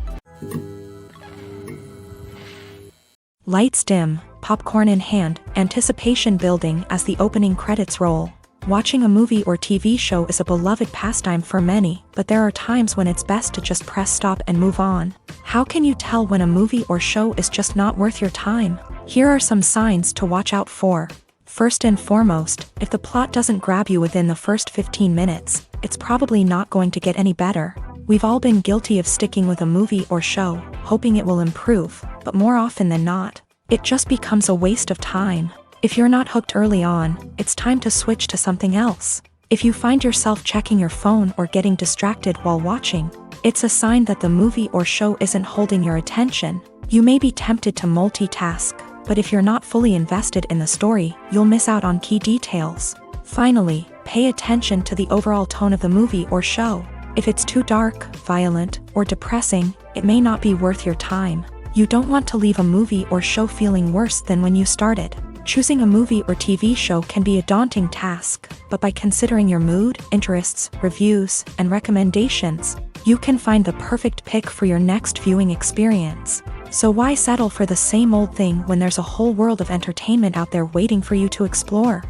Speaker 1: Lights dim, popcorn in hand, anticipation building as the opening credits roll. Watching a movie or TV show is a beloved pastime for many, but there are times when it's best to just press stop and move on. How can you tell when a movie or show is just not worth your time? Here are some signs to watch out for. First and foremost, if the plot doesn't grab you within the first 15 minutes, it's probably not going to get any better. We've all been guilty of sticking with a movie or show, hoping it will improve, but more often than not, it just becomes a waste of time. If you're not hooked early on, it's time to switch to something else. If you find yourself checking your phone or getting distracted while watching, it's a sign that the movie or show isn't holding your attention. You may be tempted to multitask, but if you're not fully invested in the story, you'll miss out on key details. Finally, pay attention to the overall tone of the movie or show. If it's too dark, violent, or depressing, it may not be worth your time. You don't want to leave a movie or show feeling worse than when you started. Choosing a movie or TV show can be a daunting task, but by considering your mood, interests, reviews, and recommendations, you can find the perfect pick for your next viewing experience. So why settle for the same old thing when there's a whole world of entertainment out there waiting for you to explore?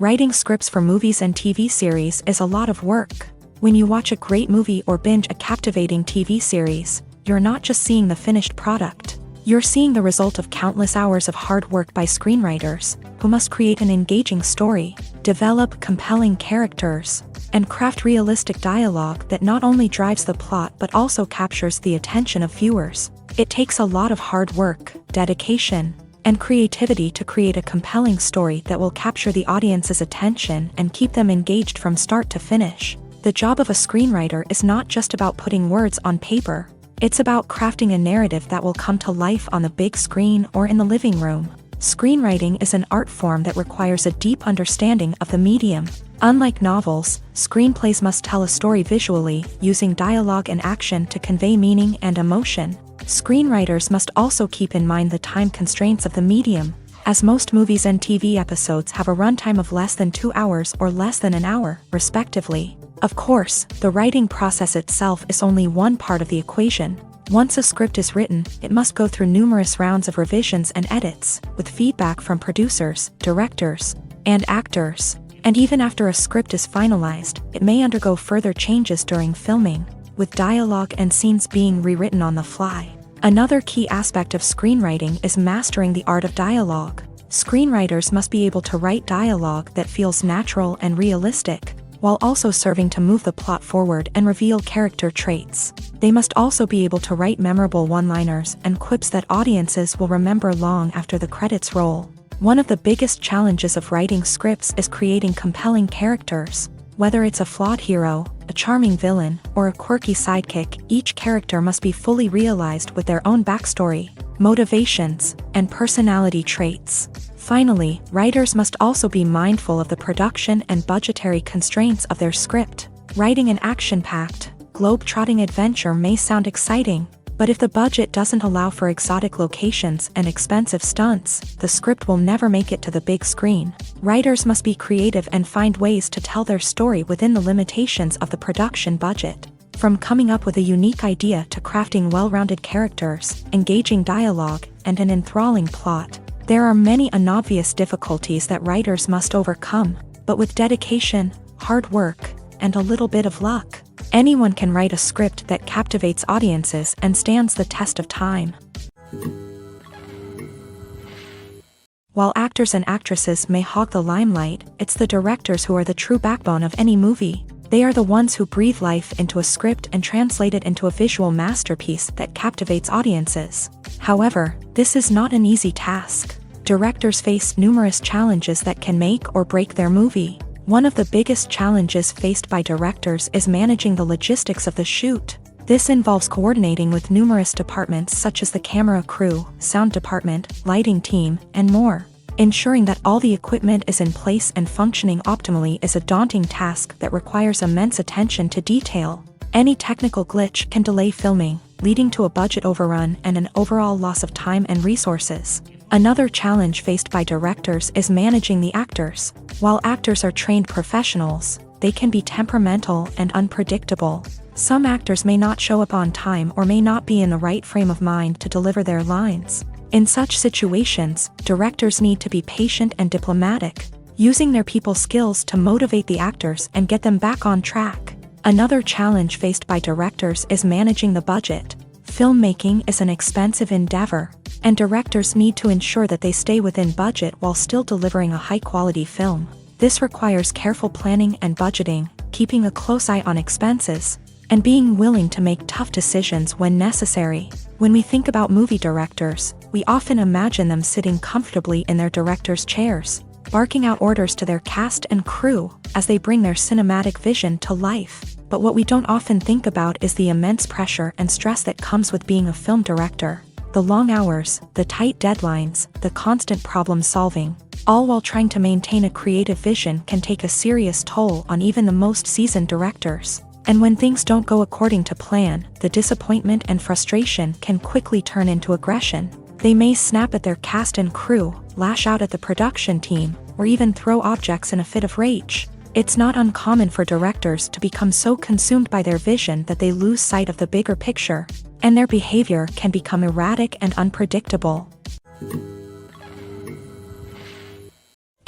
Speaker 1: Writing scripts for movies and TV series is a lot of work. When you watch a great movie or binge a captivating TV series, you're not just seeing the finished product. You're seeing the result of countless hours of hard work by screenwriters, who must create an engaging story, develop compelling characters, and craft realistic dialogue that not only drives the plot but also captures the attention of viewers. It takes a lot of hard work, dedication, and creativity to create a compelling story that will capture the audience's attention and keep them engaged from start to finish. The job of a screenwriter is not just about putting words on paper. It's about crafting a narrative that will come to life on the big screen or in the living room. Screenwriting is an art form that requires a deep understanding of the medium. Unlike novels, screenplays must tell a story visually, using dialogue and action to convey meaning and emotion. Screenwriters must also keep in mind the time constraints of the medium, as most movies and TV episodes have a runtime of less than 2 hours or less than an hour, respectively. Of course, the writing process itself is only one part of the equation. Once a script is written, it must go through numerous rounds of revisions and edits, with feedback from producers, directors, and actors. And even after a script is finalized, it may undergo further changes during filming, with dialogue and scenes being rewritten on the fly. Another key aspect of screenwriting is mastering the art of dialogue. Screenwriters must be able to write dialogue that feels natural and realistic, while also serving to move the plot forward and reveal character traits. They must also be able to write memorable one-liners and quips that audiences will remember long after the credits roll. One of the biggest challenges of writing scripts is creating compelling characters. Whether it's a flawed hero, a charming villain, or a quirky sidekick, each character must be fully realized with their own backstory, motivations, and personality traits. Finally, writers must also be mindful of the production and budgetary constraints of their script. Writing an action-packed, globe-trotting adventure may sound exciting, but if the budget doesn't allow for exotic locations and expensive stunts, the script will never make it to the big screen. Writers must be creative and find ways to tell their story within the limitations of the production budget. From coming up with a unique idea to crafting well-rounded characters, engaging dialogue, and an enthralling plot, there are many unobvious difficulties that writers must overcome, but with dedication, hard work, and a little bit of luck, anyone can write a script that captivates audiences and stands the test of time. While actors and actresses may hog the limelight, it's the directors who are the true backbone of any movie. They are the ones who breathe life into a script and translate it into a visual masterpiece that captivates audiences. However, this is not an easy task. Directors face numerous challenges that can make or break their movie. One of the biggest challenges faced by directors is managing the logistics of the shoot. This involves coordinating with numerous departments such as the camera crew, sound department, lighting team, and more. Ensuring that all the equipment is in place and functioning optimally is a daunting task that requires immense attention to detail. Any technical glitch can delay filming, leading to a budget overrun and an overall loss of time and resources. Another challenge faced by directors is managing the actors. While actors are trained professionals, they can be temperamental and unpredictable. Some actors may not show up on time or may not be in the right frame of mind to deliver their lines. In such situations, directors need to be patient and diplomatic, using their people skills to motivate the actors and get them back on track. Another challenge faced by directors is managing the budget. Filmmaking is an expensive endeavor, and directors need to ensure that they stay within budget while still delivering a high-quality film. This requires careful planning and budgeting, keeping a close eye on expenses, and being willing to make tough decisions when necessary. When we think about movie directors, we often imagine them sitting comfortably in their director's chairs, barking out orders to their cast and crew as they bring their cinematic vision to life. But what we don't often think about is the immense pressure and stress that comes with being a film director. The long hours, the tight deadlines, the constant problem solving, all while trying to maintain a creative vision can take a serious toll on even the most seasoned directors. And when things don't go according to plan, the disappointment and frustration can quickly turn into aggression. They may snap at their cast and crew, lash out at the production team, or even throw objects in a fit of rage. It's not uncommon for directors to become so consumed by their vision that they lose sight of the bigger picture, and their behavior can become erratic and unpredictable.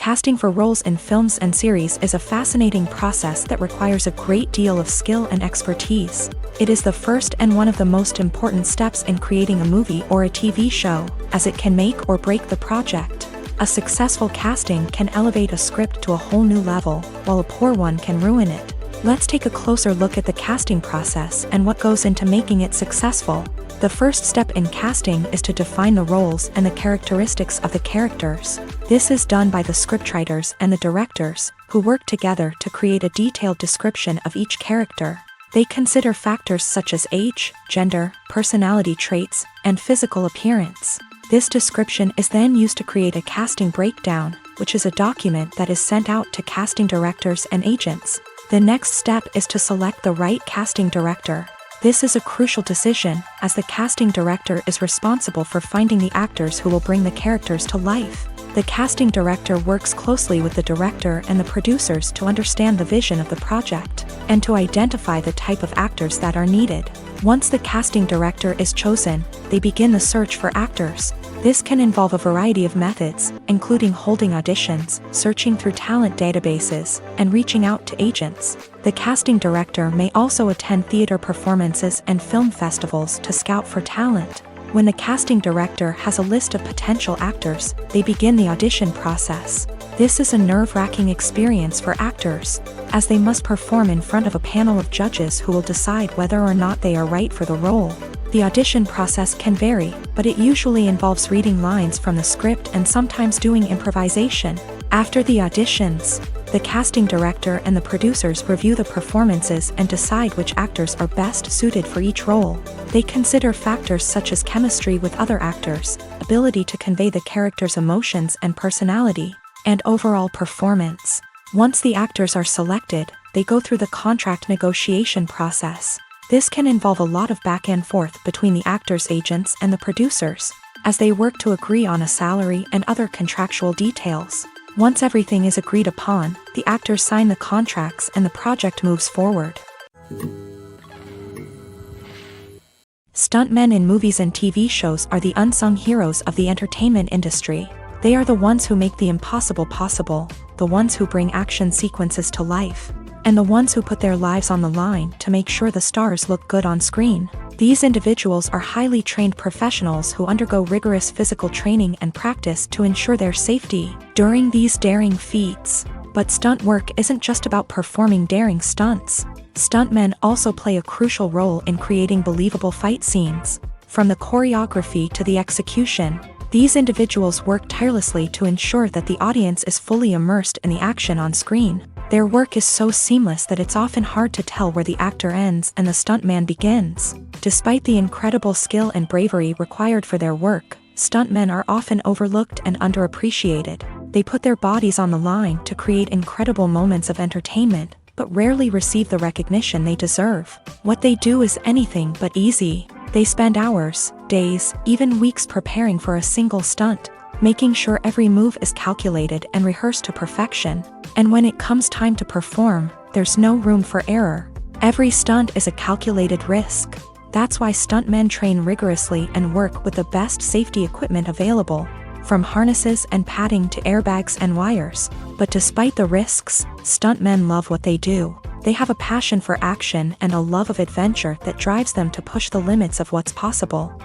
Speaker 1: Casting for roles in films and series is a fascinating process that requires a great deal of skill and expertise. It is the first and one of the most important steps in creating a movie or a TV show, as it can make or break the project. A successful casting can elevate a script to a whole new level, while a poor one can ruin it. Let's take a closer look at the casting process and what goes into making it successful. The first step in casting is to define the roles and the characteristics of the characters. This is done by the scriptwriters and the directors, who work together to create a detailed description of each character. They consider factors such as age, gender, personality traits, and physical appearance. This description is then used to create a casting breakdown, which is a document that is sent out to casting directors and agents. The next step is to select the right casting director. This is a crucial decision, as the casting director is responsible for finding the actors who will bring the characters to life. The casting director works closely with the director and the producers to understand the vision of the project, and to identify the type of actors that are needed. Once the casting director is chosen, they begin the search for actors. This can involve a variety of methods, including holding auditions, searching through talent databases, and reaching out to agents. The casting director may also attend theater performances and film festivals to scout for talent. When the casting director has a list of potential actors, they begin the audition process. This is a nerve-wracking experience for actors, as they must perform in front of a panel of judges who will decide whether or not they are right for the role. The audition process can vary, but it usually involves reading lines from the script and sometimes doing improvisation. After the auditions, the casting director and the producers review the performances and decide which actors are best suited for each role. They consider factors such as chemistry with other actors, ability to convey the character's emotions and personality, and overall performance. Once the actors are selected, they go through the contract negotiation process. This can involve a lot of back and forth between the actors' agents and the producers, as they work to agree on a salary and other contractual details. Once everything is agreed upon, the actors sign the contracts and the project moves forward. Stuntmen in movies and TV shows are the unsung heroes of the entertainment industry. They are the ones who make the impossible possible, the ones who bring action sequences to life, and the ones who put their lives on the line to make sure the stars look good on screen. These individuals are highly trained professionals who undergo rigorous physical training and practice to ensure their safety during these daring feats. But stunt work isn't just about performing daring stunts. Stuntmen also play a crucial role in creating believable fight scenes. From the choreography to the execution, these individuals work tirelessly to ensure that the audience is fully immersed in the action on screen. Their work is so seamless that it's often hard to tell where the actor ends and the stuntman begins. Despite the incredible skill and bravery required for their work, stuntmen are often overlooked and underappreciated. They put their bodies on the line to create incredible moments of entertainment, but rarely receive the recognition they deserve. What they do is anything but easy. They spend hours, days, even weeks preparing for a single stunt, making sure every move is calculated and rehearsed to perfection. And when it comes time to perform, there's no room for error. Every stunt is a calculated risk. That's why stuntmen train rigorously and work with the best safety equipment available, from harnesses and padding to airbags and wires. But despite the risks, stuntmen love what they do. They have a passion for action and a love of adventure that drives them to push the limits of what's possible.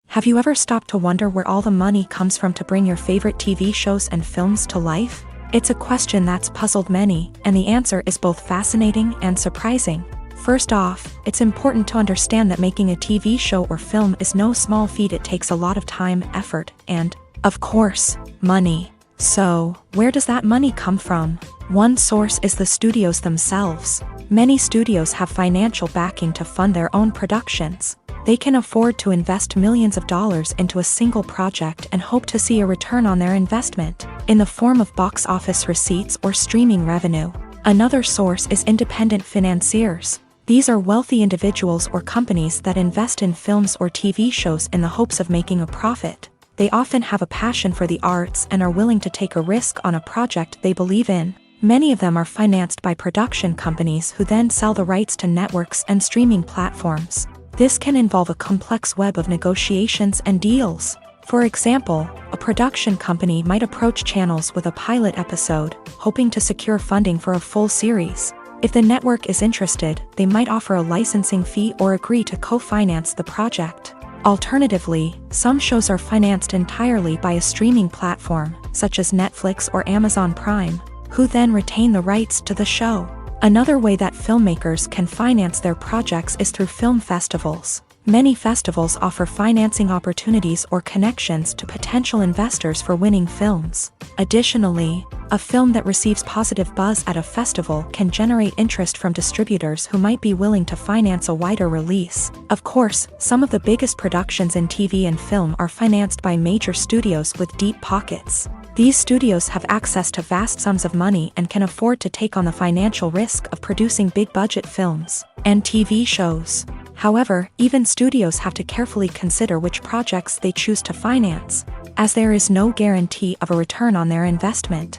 Speaker 1: Have you ever stopped to wonder where all the money comes from to bring your favorite TV shows and films to life? It's a question that's puzzled many, and the answer is both fascinating and surprising. First off, it's important to understand that making a TV show or film is no small feat. It takes a lot of time, effort, and, of course, money. So, where does that money come from? One source is the studios themselves. Many studios have financial backing to fund their own productions. They can afford to invest millions of dollars into a single project and hope to see a return on their investment, in the form of box office receipts or streaming revenue. Another source is independent financiers. These are wealthy individuals or companies that invest in films or TV shows in the hopes of making a profit. They often have a passion for the arts and are willing to take a risk on a project they believe in. Many of them are financed by production companies who then sell the rights to networks and streaming platforms. This can involve a complex web of negotiations and deals. For example, a production company might approach channels with a pilot episode, hoping to secure funding for a full series. If the network is interested, they might offer a licensing fee or agree to co-finance the project. Alternatively, some shows are financed entirely by a streaming platform, such as Netflix or Amazon Prime, who then retain the rights to the show. Another way that filmmakers can finance their projects is through film festivals. Many festivals offer financing opportunities or connections to potential investors for winning films. Additionally, a film that receives positive buzz at a festival can generate interest from distributors who might be willing to finance a wider release. Of course, some of the biggest productions in TV and film are financed by major studios with deep pockets. These studios have access to vast sums of money and can afford to take on the financial risk of producing big-budget films and TV shows. However, even studios have to carefully consider which projects they choose to finance, as there is no guarantee of a return on their investment.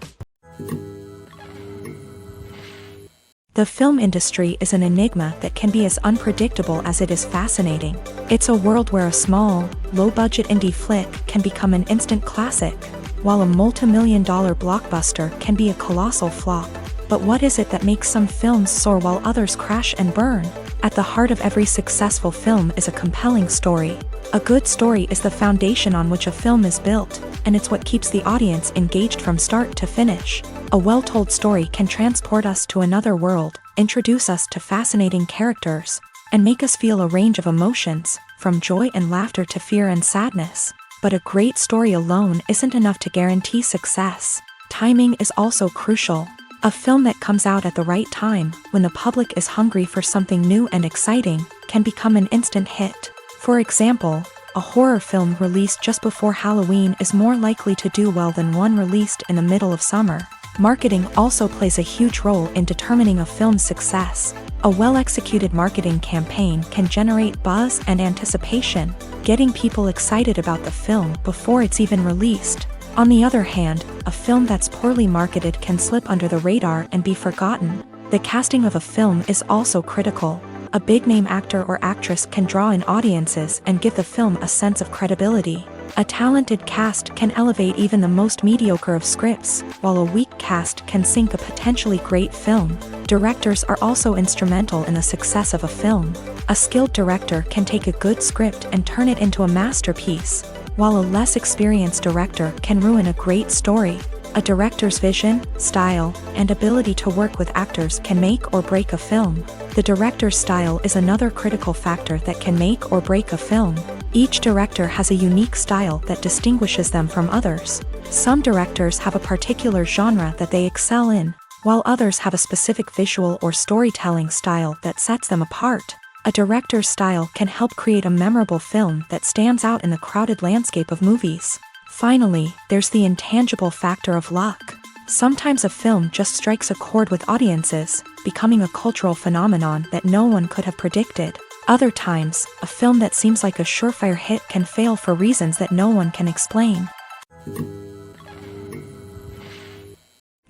Speaker 1: The film industry is an enigma that can be as unpredictable as it is fascinating. It's a world where a small, low-budget indie flick can become an instant classic, while a multi-million-dollar blockbuster can be a colossal flop. But what is it that makes some films soar while others crash and burn? At the heart of every successful film is a compelling story. A good story is the foundation on which a film is built, and it's what keeps the audience engaged from start to finish. A well-told story can transport us to another world, introduce us to fascinating characters, and make us feel a range of emotions, from joy and laughter to fear and sadness. But a great story alone isn't enough to guarantee success. Timing is also crucial. A film that comes out at the right time, when the public is hungry for something new and exciting, can become an instant hit. For example, a horror film released just before Halloween is more likely to do well than one released in the middle of summer. Marketing also plays a huge role in determining a film's success. A well-executed marketing campaign can generate buzz and anticipation, getting people excited about the film before it's even released. On the other hand, a film that's poorly marketed can slip under the radar and be forgotten. The casting of a film is also critical. A big-name actor or actress can draw in audiences and give the film a sense of credibility. A talented cast can elevate even the most mediocre of scripts, while a weak cast can sink a potentially great film. Directors are also instrumental in the success of a film. A skilled director can take a good script and turn it into a masterpiece, while a less experienced director can ruin a great story. A director's vision, style, and ability to work with actors can make or break a film. The director's style is another critical factor that can make or break a film. Each director has a unique style that distinguishes them from others. Some directors have a particular genre that they excel in, while others have a specific visual or storytelling style that sets them apart. A director's style can help create a memorable film that stands out in the crowded landscape of movies. Finally, there's the intangible factor of luck. Sometimes a film just strikes a chord with audiences, becoming a cultural phenomenon that no one could have predicted. Other times, a film that seems like a surefire hit can fail for reasons that no one can explain.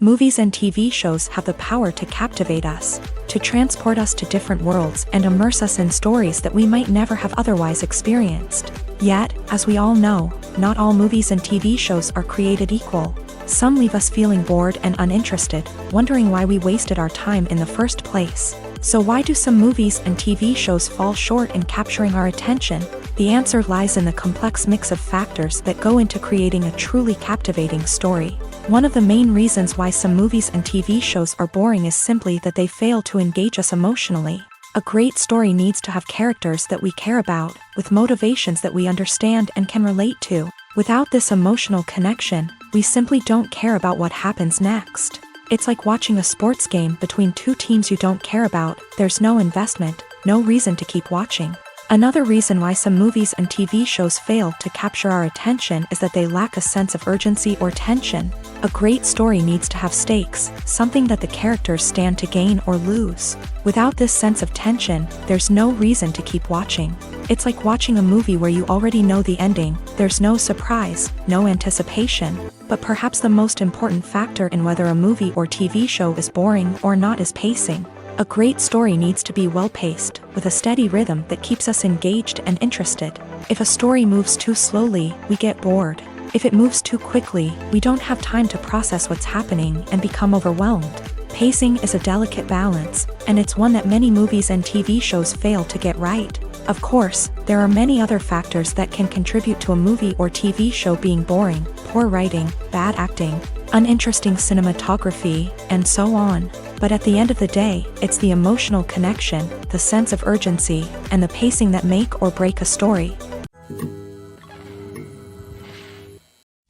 Speaker 1: Movies and TV shows have the power to captivate us, to transport us to different worlds and immerse us in stories that we might never have otherwise experienced. Yet, as we all know, not all movies and TV shows are created equal. Some leave us feeling bored and uninterested, wondering why we wasted our time in the first place. So why do some movies and TV shows fall short in capturing our attention? The answer lies in the complex mix of factors that go into creating a truly captivating story. One of the main reasons why some movies and TV shows are boring is simply that they fail to engage us emotionally. A great story needs to have characters that we care about, with motivations that we understand and can relate to. Without this emotional connection, we simply don't care about what happens next. It's like watching a sports game between two teams you don't care about. There's no investment, no reason to keep watching. Another reason why some movies and TV shows fail to capture our attention is that they lack a sense of urgency or tension. A great story needs to have stakes, something that the characters stand to gain or lose. Without this sense of tension, there's no reason to keep watching. It's like watching a movie where you already know the ending. There's no surprise, no anticipation. But perhaps the most important factor in whether a movie or TV show is boring or not is pacing. A great story needs to be well-paced, with a steady rhythm that keeps us engaged and interested. If a story moves too slowly, we get bored. If it moves too quickly, we don't have time to process what's happening and become overwhelmed. Pacing is a delicate balance, and it's one that many movies and TV shows fail to get right. Of course, there are many other factors that can contribute to a movie or TV show being boring: poor writing, bad acting, uninteresting cinematography, and so on. But at the end of the day, it's the emotional connection, the sense of urgency, and the pacing that make or break a story.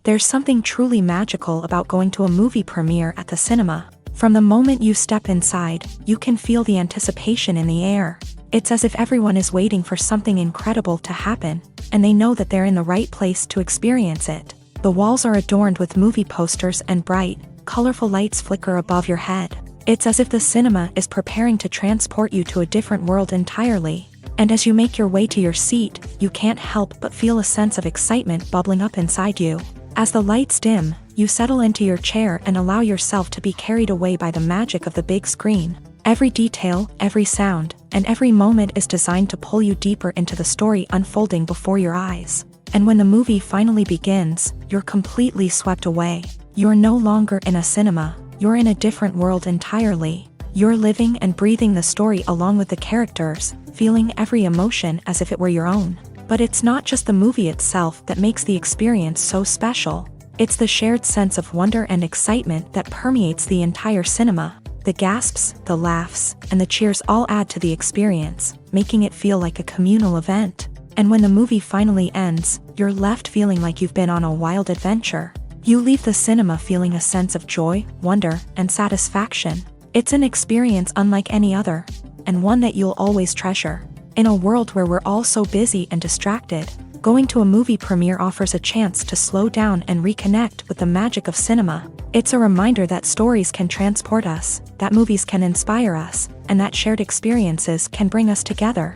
Speaker 1: There's something truly magical about going to a movie premiere at the cinema. From the moment you step inside, you can feel the anticipation in the air. It's as if everyone is waiting for something incredible to happen, and they know that they're in the right place to experience it. The walls are adorned with movie posters and bright, colorful lights flicker above your head. It's as if the cinema is preparing to transport you to a different world entirely. And as you make your way to your seat, you can't help but feel a sense of excitement bubbling up inside you. As the lights dim, you settle into your chair and allow yourself to be carried away by the magic of the big screen. Every detail, every sound, and every moment is designed to pull you deeper into the story unfolding before your eyes. And when the movie finally begins, you're completely swept away. You're no longer in a cinema, you're in a different world entirely. You're living and breathing the story along with the characters, feeling every emotion as if it were your own. But it's not just the movie itself that makes the experience so special. It's the shared sense of wonder and excitement that permeates the entire cinema. The gasps, the laughs, and the cheers all add to the experience, making it feel like a communal event. And when the movie finally ends, you're left feeling like you've been on a wild adventure. You leave the cinema feeling a sense of joy, wonder, and satisfaction. It's an experience unlike any other, and one that you'll always treasure. In a world where we're all so busy and distracted, going to a movie premiere offers a chance to slow down and reconnect with the magic of cinema. It's a reminder that stories can transport us, that movies can inspire us, and that shared experiences can bring us together.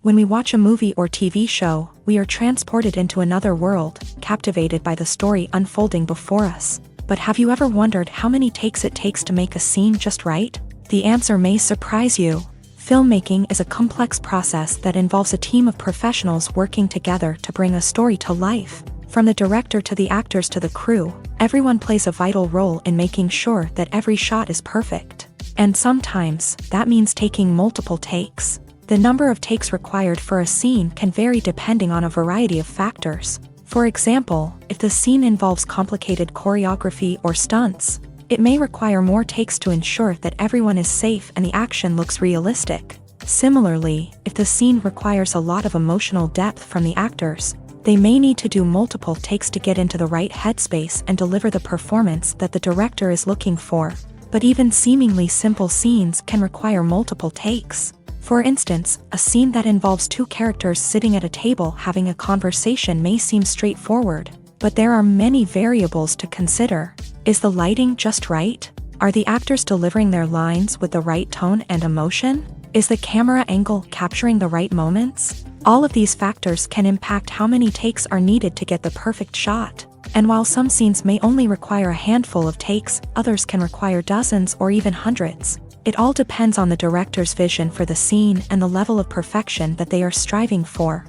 Speaker 1: When we watch a movie or TV show, we are transported into another world, captivated by the story unfolding before us. But have you ever wondered how many takes it takes to make a scene just right? The answer may surprise you. Filmmaking is a complex process that involves a team of professionals working together to bring a story to life. From the director to the actors to the crew, everyone plays a vital role in making sure that every shot is perfect. And sometimes, that means taking multiple takes. The number of takes required for a scene can vary depending on a variety of factors. For example, if the scene involves complicated choreography or stunts, it may require more takes to ensure that everyone is safe and the action looks realistic. Similarly, if the scene requires a lot of emotional depth from the actors, they may need to do multiple takes to get into the right headspace and deliver the performance that the director is looking for. But even seemingly simple scenes can require multiple takes. For instance, a scene that involves two characters sitting at a table having a conversation may seem straightforward, but there are many variables to consider. Is the lighting just right? Are the actors delivering their lines with the right tone and emotion? Is the camera angle capturing the right moments? All of these factors can impact how many takes are needed to get the perfect shot. And while some scenes may only require a handful of takes, others can require dozens or even hundreds. It all depends on the director's vision for the scene and the level of perfection that they are striving for.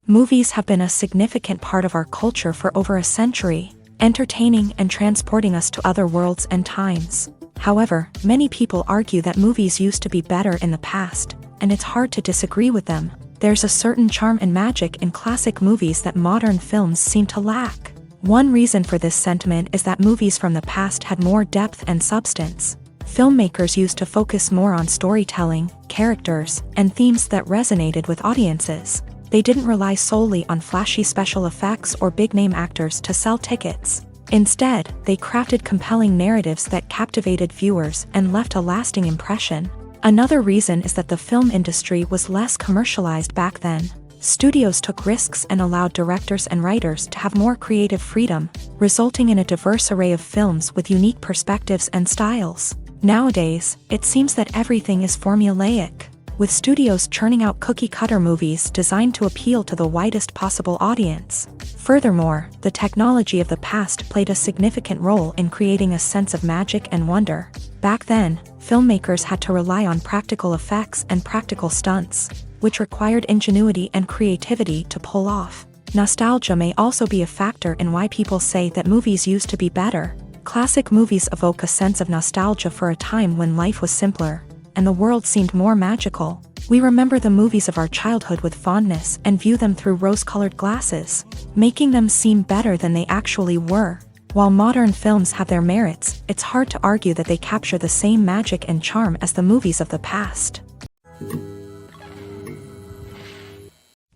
Speaker 1: Movies have been a significant part of our culture for over a century, entertaining and transporting us to other worlds and times. However, many people argue that movies used to be better in the past, and it's hard to disagree with them. There's a certain charm and magic in classic movies that modern films seem to lack. One reason for this sentiment is that movies from the past had more depth and substance. Filmmakers used to focus more on storytelling, characters, and themes that resonated with audiences. They didn't rely solely on flashy special effects or big-name actors to sell tickets. Instead, they crafted compelling narratives that captivated viewers and left a lasting impression. Another reason is that the film industry was less commercialized back then. Studios took risks and allowed directors and writers to have more creative freedom, resulting in a diverse array of films with unique perspectives and styles. Nowadays, it seems that everything is formulaic, with studios churning out cookie-cutter movies designed to appeal to the widest possible audience. Furthermore, the technology of the past played a significant role in creating a sense of magic and wonder. Back then, filmmakers had to rely on practical effects and practical stunts, which required ingenuity and creativity to pull off. Nostalgia may also be a factor in why people say that movies used to be better. Classic movies evoke a sense of nostalgia for a time when life was simpler, and the world seemed more magical. We remember the movies of our childhood with fondness and view them through rose-colored glasses, making them seem better than they actually were. While modern films have their merits, it's hard to argue that they capture the same magic and charm as the movies of the past.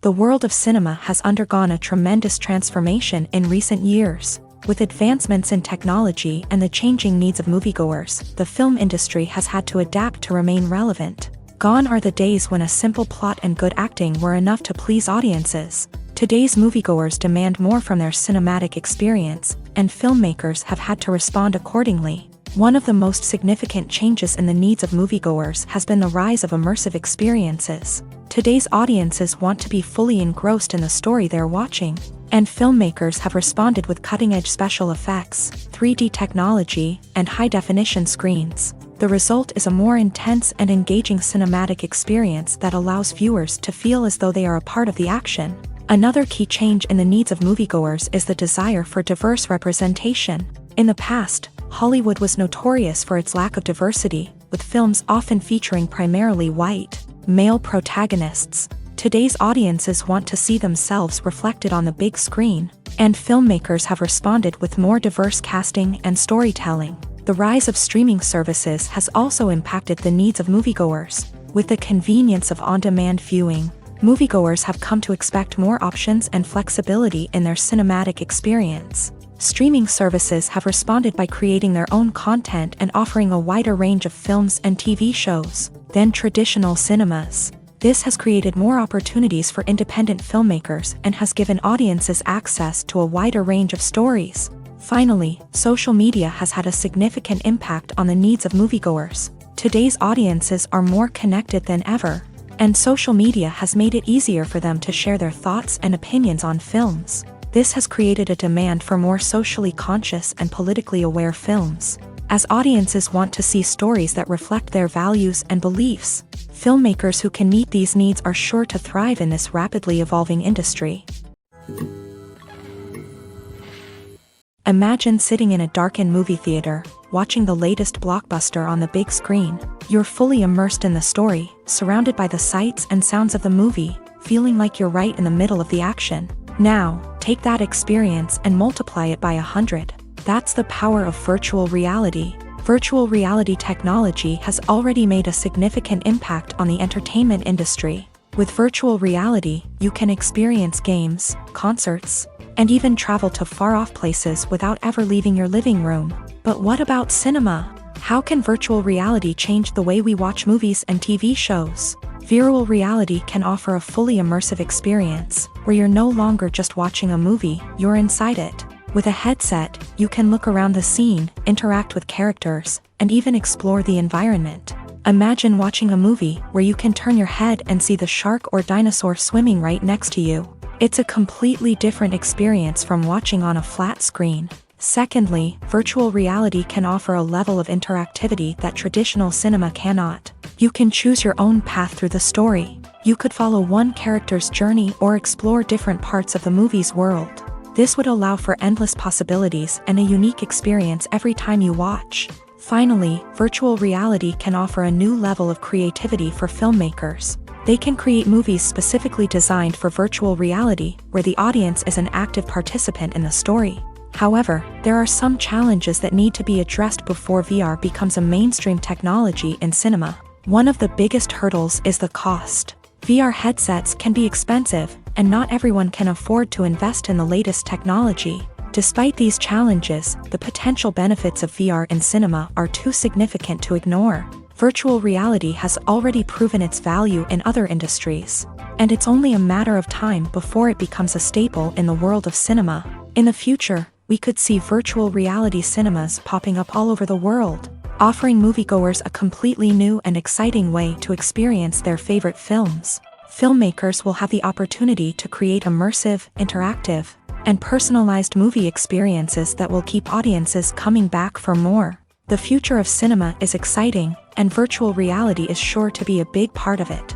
Speaker 1: The world of cinema has undergone a tremendous transformation in recent years. With advancements in technology and the changing needs of moviegoers, the film industry has had to adapt to remain relevant. Gone are the days when a simple plot and good acting were enough to please audiences. Today's moviegoers demand more from their cinematic experience, and filmmakers have had to respond accordingly. One of the most significant changes in the needs of moviegoers has been the rise of immersive experiences. Today's audiences want to be fully engrossed in the story they're watching, and filmmakers have responded with cutting-edge special effects, 3D technology, and high-definition screens. The result is a more intense and engaging cinematic experience that allows viewers to feel as though they are a part of the action. Another key change in the needs of moviegoers is the desire for diverse representation. In the past, Hollywood was notorious for its lack of diversity, with films often featuring primarily white, male protagonists. Today's audiences want to see themselves reflected on the big screen, and filmmakers have responded with more diverse casting and storytelling. The rise of streaming services has also impacted the needs of moviegoers. With the convenience of on-demand viewing, moviegoers have come to expect more options and flexibility in their cinematic experience. Streaming services have responded by creating their own content and offering a wider range of films and TV shows than traditional cinemas. This has created more opportunities for independent filmmakers and has given audiences access to a wider range of stories. Finally, social media has had a significant impact on the needs of moviegoers. Today's audiences are more connected than ever, and social media has made it easier for them to share their thoughts and opinions on films. This has created a demand for more socially conscious and politically aware films. As audiences want to see stories that reflect their values and beliefs, filmmakers who can meet these needs are sure to thrive in this rapidly evolving industry. Imagine sitting in a darkened movie theater, watching the latest blockbuster on the big screen. You're fully immersed in the story, surrounded by the sights and sounds of the movie, feeling like you're right in the middle of the action. Now, take that experience and multiply it by 100. That's the power of virtual reality. Virtual reality technology has already made a significant impact on the entertainment industry. With virtual reality, you can experience games, concerts, and even travel to far-off places without ever leaving your living room. But what about cinema? How can virtual reality change the way we watch movies and TV shows? Virtual reality can offer a fully immersive experience, where you're no longer just watching a movie, you're inside it. With a headset, you can look around the scene, interact with characters, and even explore the environment. Imagine watching a movie where you can turn your head and see the shark or dinosaur swimming right next to you. It's a completely different experience from watching on a flat screen. Secondly, virtual reality can offer a level of interactivity that traditional cinema cannot. You can choose your own path through the story. You could follow one character's journey or explore different parts of the movie's world. This would allow for endless possibilities and a unique experience every time you watch. Finally, virtual reality can offer a new level of creativity for filmmakers. They can create movies specifically designed for virtual reality, where the audience is an active participant in the story. However, there are some challenges that need to be addressed before VR becomes a mainstream technology in cinema. One of the biggest hurdles is the cost. VR headsets can be expensive, and not everyone can afford to invest in the latest technology. Despite these challenges, the potential benefits of VR in cinema are too significant to ignore. Virtual reality has already proven its value in other industries, and it's only a matter of time before it becomes a staple in the world of cinema. In the future, we could see virtual reality cinemas popping up all over the world, offering moviegoers a completely new and exciting way to experience their favorite films. Filmmakers will have the opportunity to create immersive, interactive, and personalized movie experiences that will keep audiences coming back for more. The future of cinema is exciting, and virtual reality is sure to be a big part of it.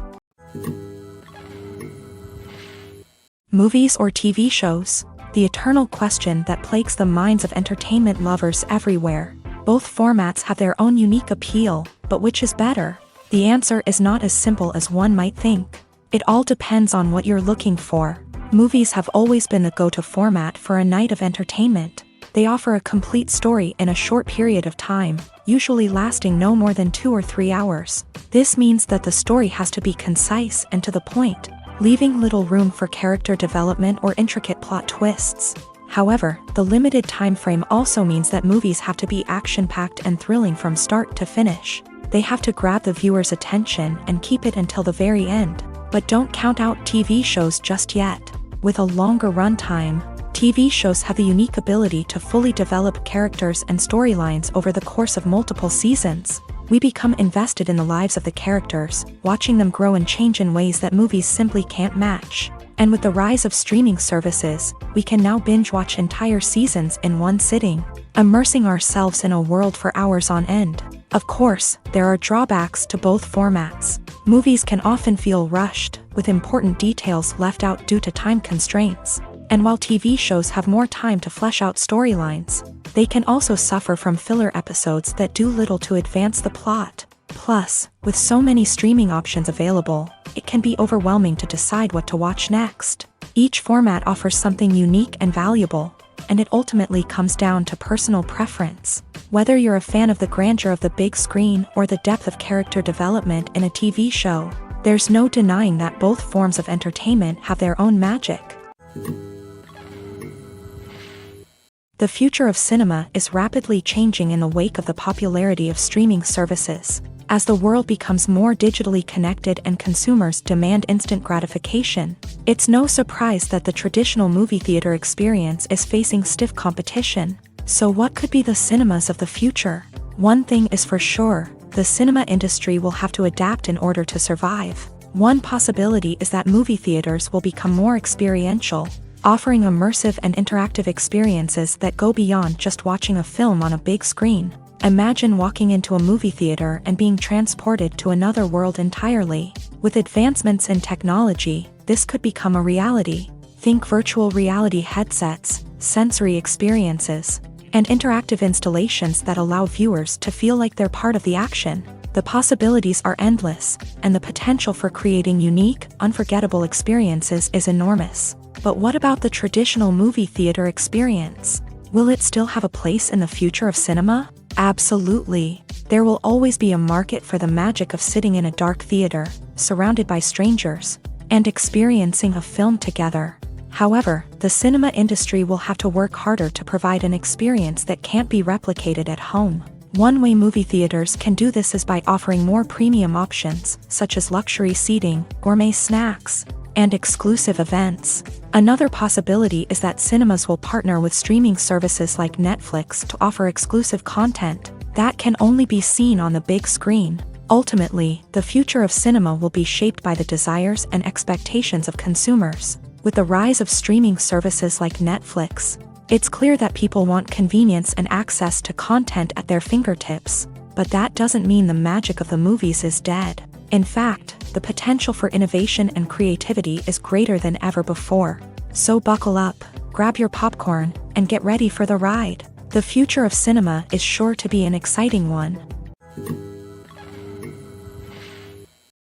Speaker 1: Movies or TV shows? The eternal question that plagues the minds of entertainment lovers everywhere. Both formats have their own unique appeal, but which is better? The answer is not as simple as one might think. It all depends on what you're looking for. Movies have always been the go-to format for a night of entertainment. They offer a complete story in a short period of time, usually lasting no more than 2 or 3 hours. This means that the story has to be concise and to the point, leaving little room for character development or intricate plot twists. However, the limited time frame also means that movies have to be action-packed and thrilling from start to finish. They have to grab the viewer's attention and keep it until the very end. But don't count out TV shows just yet. With a longer runtime, TV shows have the unique ability to fully develop characters and storylines over the course of multiple seasons. We become invested in the lives of the characters, watching them grow and change in ways that movies simply can't match. And with the rise of streaming services, we can now binge-watch entire seasons in one sitting, immersing ourselves in a world for hours on end. Of course, there are drawbacks to both formats. Movies can often feel rushed, with important details left out due to time constraints. And while TV shows have more time to flesh out storylines, they can also suffer from filler episodes that do little to advance the plot. Plus, with so many streaming options available, it can be overwhelming to decide what to watch next. Each format offers something unique and valuable, and it ultimately comes down to personal preference. Whether you're a fan of the grandeur of the big screen or the depth of character development in a TV show, there's no denying that both forms of entertainment have their own magic. The future of cinema is rapidly changing in the wake of the popularity of streaming services. As the world becomes more digitally connected and consumers demand instant gratification, it's no surprise that the traditional movie theater experience is facing stiff competition. So what could be the cinemas of the future? One thing is for sure, the cinema industry will have to adapt in order to survive. One possibility is that movie theaters will become more experiential, offering immersive and interactive experiences that go beyond just watching a film on a big screen. Imagine walking into a movie theater and being transported to another world entirely. With advancements in technology, this could become a reality. Think virtual reality headsets, sensory experiences, and interactive installations that allow viewers to feel like they're part of the action. The possibilities are endless, and the potential for creating unique, unforgettable experiences is enormous. But what about the traditional movie theater experience? Will it still have a place in the future of cinema? Absolutely. There will always be a market for the magic of sitting in a dark theater, surrounded by strangers, and experiencing a film together. However, the cinema industry will have to work harder to provide an experience that can't be replicated at home. One way movie theaters can do this is by offering more premium options, such as luxury seating, gourmet snacks, and exclusive events. Another possibility is that cinemas will partner with streaming services like Netflix to offer exclusive content that can only be seen on the big screen. Ultimately, the future of cinema will be shaped by the desires and expectations of consumers. With the rise of streaming services like Netflix, it's clear that people want convenience and access to content at their fingertips. But that doesn't mean the magic of the movies is dead. In fact, the potential for innovation and creativity is greater than ever before. So buckle up, grab your popcorn, and get ready for the ride. The future of cinema is sure to be an exciting one.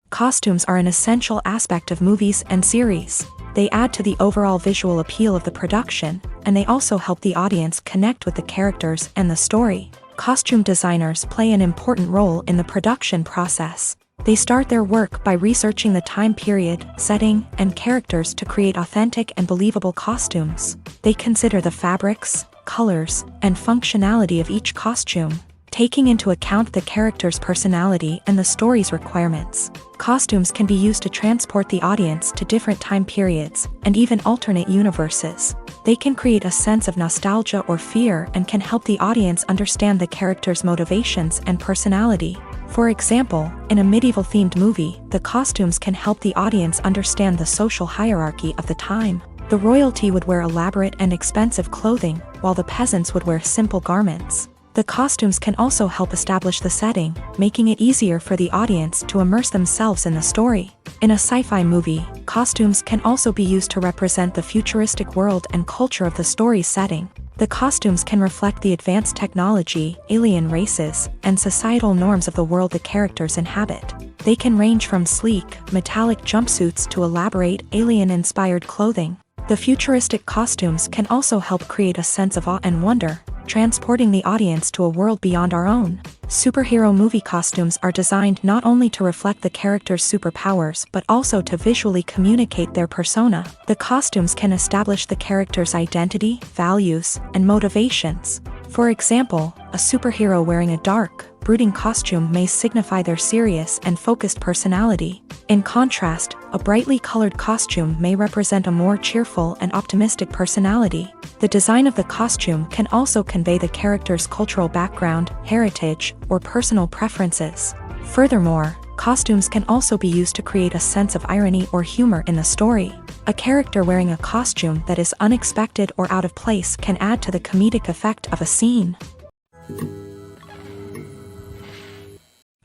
Speaker 1: Costumes are an essential aspect of movies and series. They add to the overall visual appeal of the production, and they also help the audience connect with the characters and the story. Costume designers play an important role in the production process. They start their work by researching the time period, setting, and characters to create authentic and believable costumes. They consider the fabrics, colors, and functionality of each costume, taking into account the character's personality and the story's requirements. Costumes can be used to transport the audience to different time periods and even alternate universes. They can create a sense of nostalgia or fear and can help the audience understand the character's motivations and personality. For example, in a medieval-themed movie, the costumes can help the audience understand the social hierarchy of the time. The royalty would wear elaborate and expensive clothing, while the peasants would wear simple garments. The costumes can also help establish the setting, making it easier for the audience to immerse themselves in the story. In a sci-fi movie, costumes can also be used to represent the futuristic world and culture of the story's setting. The costumes can reflect the advanced technology, alien races, and societal norms of the world the characters inhabit. They can range from sleek, metallic jumpsuits to elaborate, alien-inspired clothing. The futuristic costumes can also help create a sense of awe and wonder, transporting the audience to a world beyond our own. Superhero movie costumes are designed not only to reflect the character's superpowers but also to visually communicate their persona. The costumes can establish the character's identity, values, and motivations. For example, a superhero wearing a dark, brooding costume may signify their serious and focused personality. In contrast, a brightly colored costume may represent a more cheerful and optimistic personality. The design of the costume can also convey the character's cultural background, heritage, or personal preferences. Furthermore, costumes can also be used to create a sense of irony or humor in the story. A character wearing a costume that is unexpected or out of place can add to the comedic effect of a scene.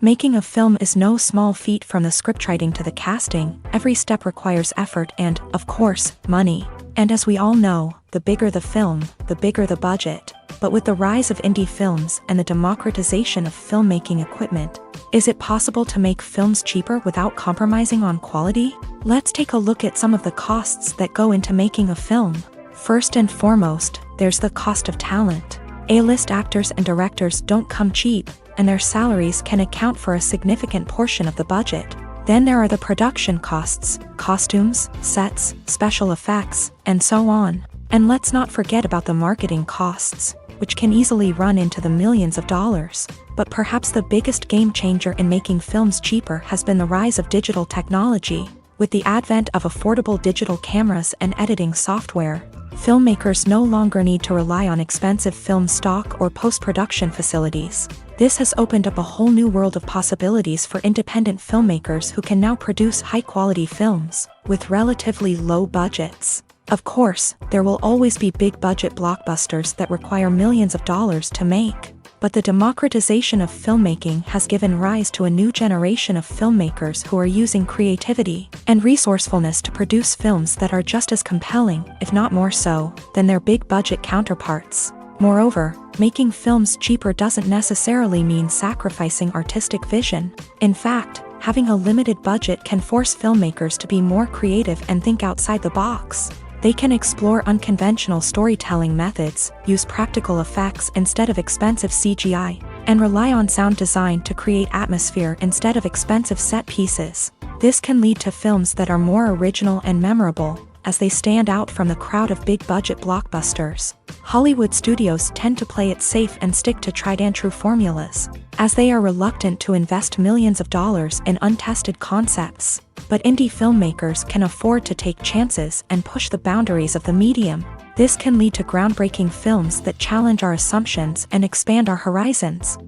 Speaker 1: Making a film is no small feat. From the scriptwriting to the casting. Every step requires effort and, of course, money. And as we all know, the bigger the film, the bigger the budget. But with the rise of indie films and the democratization of filmmaking equipment, is it possible to make films cheaper without compromising on quality? Let's take a look at some of the costs that go into making a film. First and foremost, there's the cost of talent. A-list actors and directors don't come cheap, and their salaries can account for a significant portion of the budget. Then there are the production costs, costumes, sets, special effects, and so on. And let's not forget about the marketing costs, which can easily run into the millions of dollars. But perhaps the biggest game changer in making films cheaper has been the rise of digital technology. With the advent of affordable digital cameras and editing software, filmmakers no longer need to rely on expensive film stock or post-production facilities. This has opened up a whole new world of possibilities for independent filmmakers who can now produce high-quality films with relatively low budgets. Of course, there will always be big-budget blockbusters that require millions of dollars to make. But the democratization of filmmaking has given rise to a new generation of filmmakers who are using creativity and resourcefulness to produce films that are just as compelling, if not more so, than their big-budget counterparts. Moreover, making films cheaper doesn't necessarily mean sacrificing artistic vision. In fact, having a limited budget can force filmmakers to be more creative and think outside the box. They can explore unconventional storytelling methods, use practical effects instead of expensive CGI, and rely on sound design to create atmosphere instead of expensive set pieces. This can lead to films that are more original and memorable, as they stand out from the crowd of big-budget blockbusters. Hollywood studios tend to play it safe and stick to tried-and-true formulas, as they are reluctant to invest millions of dollars in untested concepts. But indie filmmakers can afford to take chances and push the boundaries of the medium. This can lead to groundbreaking films that challenge our assumptions and expand our horizons.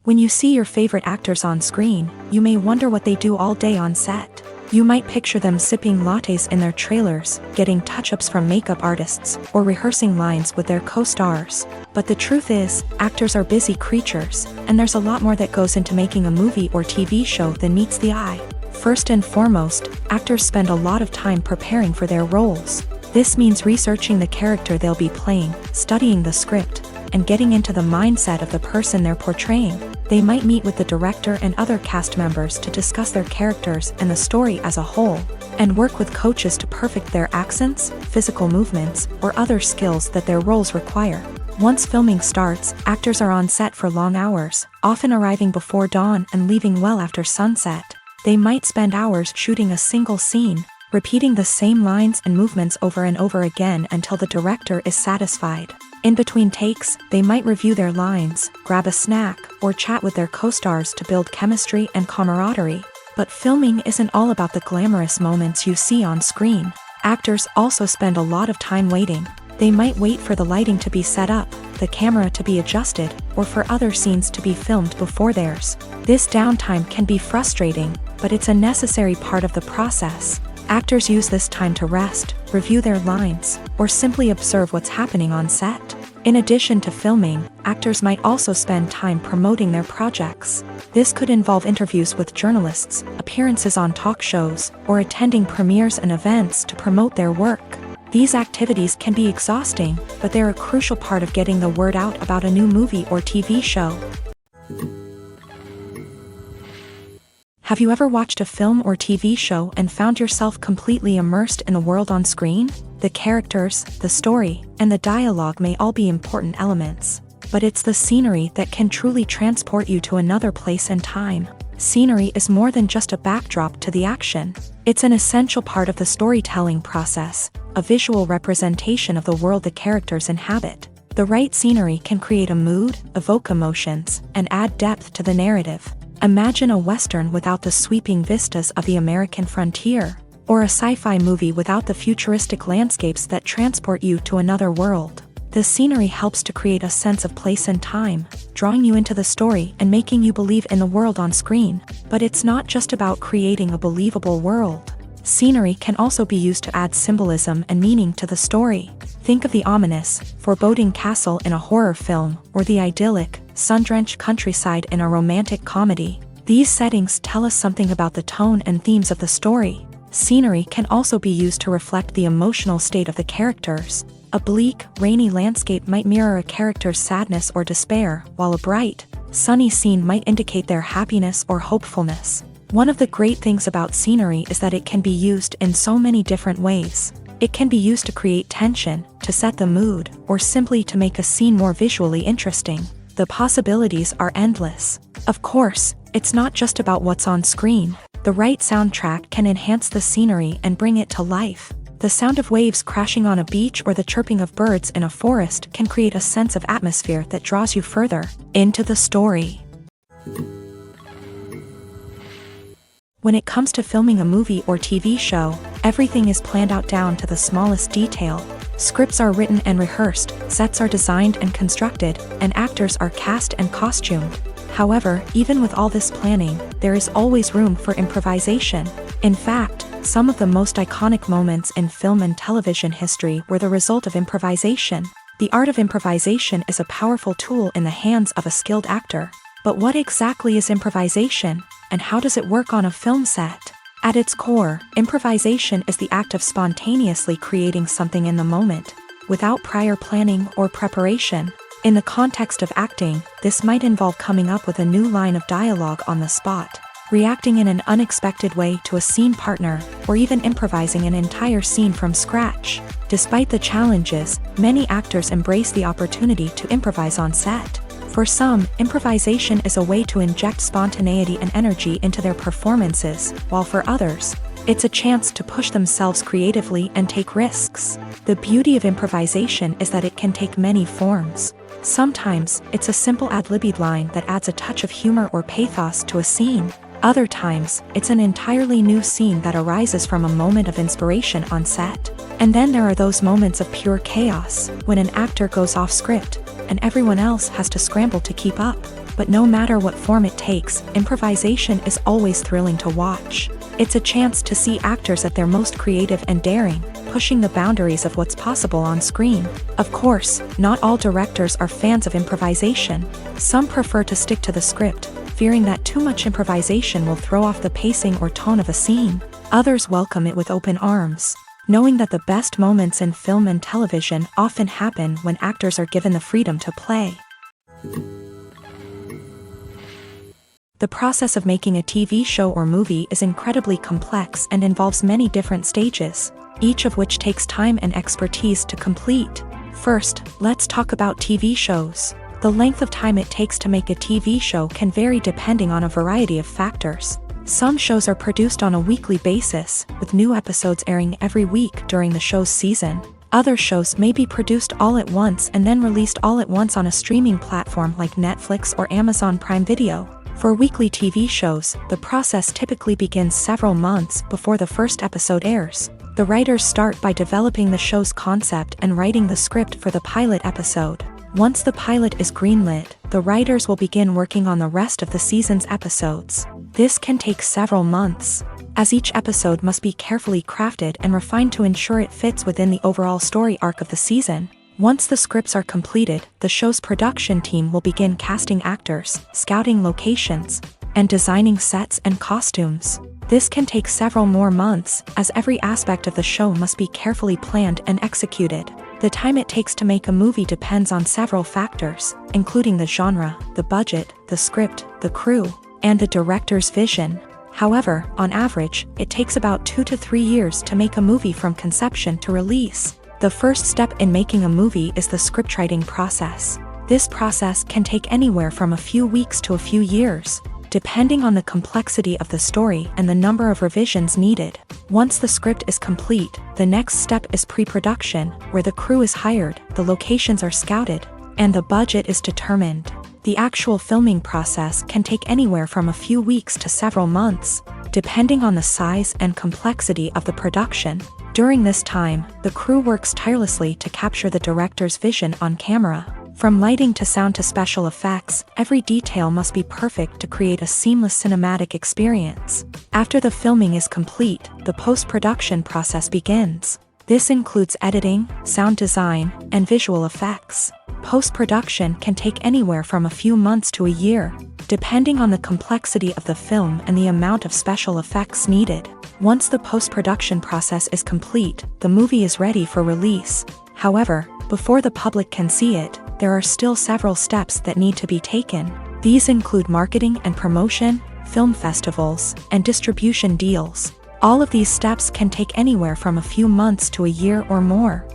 Speaker 1: When you see your favorite actors on screen, you may wonder what they do all day on set. You might picture them sipping lattes in their trailers, getting touch-ups from makeup artists, or rehearsing lines with their co-stars. But the truth is, actors are busy creatures, and there's a lot more that goes into making a movie or TV show than meets the eye. First and foremost, actors spend a lot of time preparing for their roles. This means researching the character they'll be playing, studying the script, and getting into the mindset of the person they're portraying. They might meet with the director and other cast members to discuss their characters and the story as a whole, and work with coaches to perfect their accents, physical movements, or other skills that their roles require. Once filming starts, actors are on set for long hours, often arriving before dawn and leaving well after sunset. They might spend hours shooting a single scene, repeating the same lines and movements over and over again until the director is satisfied. In between takes, they might review their lines, grab a snack, or chat with their co-stars to build chemistry and camaraderie. But filming isn't all about the glamorous moments you see on screen. Actors also spend a lot of time waiting. They might wait for the lighting to be set up, the camera to be adjusted, or for other scenes to be filmed before theirs. This downtime can be frustrating, but it's a necessary part of the process. Actors use this time to rest, review their lines, or simply observe what's happening on set. In addition to filming, actors might also spend time promoting their projects. This could involve interviews with journalists, appearances on talk shows, or attending premieres and events to promote their work. These activities can be exhausting, but they're a crucial part of getting the word out about a new movie or TV show. Have you ever watched a film or TV show and found yourself completely immersed in the world on screen? The characters, the story, and the dialogue may all be important elements, but it's the scenery that can truly transport you to another place and time. Scenery is more than just a backdrop to the action. It's an essential part of the storytelling process, a visual representation of the world the characters inhabit. The right scenery can create a mood, evoke emotions, and add depth to the narrative. Imagine a Western without the sweeping vistas of the American frontier, or a sci-fi movie without the futuristic landscapes that transport you to another world. The scenery helps to create a sense of place and time, drawing you into the story and making you believe in the world on screen. But it's not just about creating a believable world. Scenery can also be used to add symbolism and meaning to the story. Think of the ominous, foreboding castle in a horror film, or the idyllic, sun-drenched countryside in a romantic comedy. These settings tell us something about the tone and themes of the story. Scenery can also be used to reflect the emotional state of the characters. A bleak, rainy landscape might mirror a character's sadness or despair, while a bright, sunny scene might indicate their happiness or hopefulness. One of the great things about scenery is that it can be used in so many different ways. It can be used to create tension, to set the mood, or simply to make a scene more visually interesting. The possibilities are endless. Of course, it's not just about what's on screen. The right soundtrack can enhance the scenery and bring it to life. The sound of waves crashing on a beach or the chirping of birds in a forest can create a sense of atmosphere that draws you further into the story. When it comes to filming a movie or TV show, everything is planned out down to the smallest detail. Scripts are written and rehearsed, sets are designed and constructed, and actors are cast and costumed. However, even with all this planning, there is always room for improvisation. In fact, some of the most iconic moments in film and television history were the result of improvisation. The art of improvisation is a powerful tool in the hands of a skilled actor. But what exactly is improvisation, and how does it work on a film set? At its core, improvisation is the act of spontaneously creating something in the moment, without prior planning or preparation. In the context of acting, this might involve coming up with a new line of dialogue on the spot, reacting in an unexpected way to a scene partner, or even improvising an entire scene from scratch. Despite the challenges, many actors embrace the opportunity to improvise on set. For some, improvisation is a way to inject spontaneity and energy into their performances, while for others, it's a chance to push themselves creatively and take risks. The beauty of improvisation is that it can take many forms. Sometimes, it's a simple ad-libbed line that adds a touch of humor or pathos to a scene. Other times, it's an entirely new scene that arises from a moment of inspiration on set. And then there are those moments of pure chaos, when an actor goes off script, and everyone else has to scramble to keep up. But no matter what form it takes, improvisation is always thrilling to watch. It's a chance to see actors at their most creative and daring, pushing the boundaries of what's possible on screen. Of course, not all directors are fans of improvisation. Some prefer to stick to the script, fearing that too much improvisation will throw off the pacing or tone of a scene. Others welcome it with open arms, knowing that the best moments in film and television often happen when actors are given the freedom to play. The process of making a TV show or movie is incredibly complex and involves many different stages, each of which takes time and expertise to complete. First, let's talk about TV shows. The length of time it takes to make a TV show can vary depending on a variety of factors. Some shows are produced on a weekly basis, with new episodes airing every week during the show's season. Other shows may be produced all at once and then released all at once on a streaming platform like Netflix or Amazon Prime Video. For weekly TV shows, the process typically begins several months before the first episode airs. The writers start by developing the show's concept and writing the script for the pilot episode. Once the pilot is greenlit, the writers will begin working on the rest of the season's episodes. This can take several months, as each episode must be carefully crafted and refined to ensure it fits within the overall story arc of the season. Once the scripts are completed, the show's production team will begin casting actors, scouting locations, and designing sets and costumes. This can take several more months, as every aspect of the show must be carefully planned and executed. The time it takes to make a movie depends on several factors, including the genre, the budget, the script, the crew, and the director's vision. However, on average, it takes about 2 to 3 years to make a movie from conception to release. The first step in making a movie is the scriptwriting process. This process can take anywhere from a few weeks to a few years, depending on the complexity of the story and the number of revisions needed. Once the script is complete, the next step is pre-production, where the crew is hired, the locations are scouted, and the budget is determined. The actual filming process can take anywhere from a few weeks to several months, depending on the size and complexity of the production. During this time, the crew works tirelessly to capture the director's vision on camera. From lighting to sound to special effects, every detail must be perfect to create a seamless cinematic experience. After the filming is complete, the post-production process begins. This includes editing, sound design, and visual effects. Post-production can take anywhere from a few months to a year, depending on the complexity of the film and the amount of special effects needed. Once the post-production process is complete, the movie is ready for release. However, before the public can see it, there are still several steps that need to be taken. These include marketing and promotion, film festivals, and distribution deals. All of these steps can take anywhere from a few months to a year or more.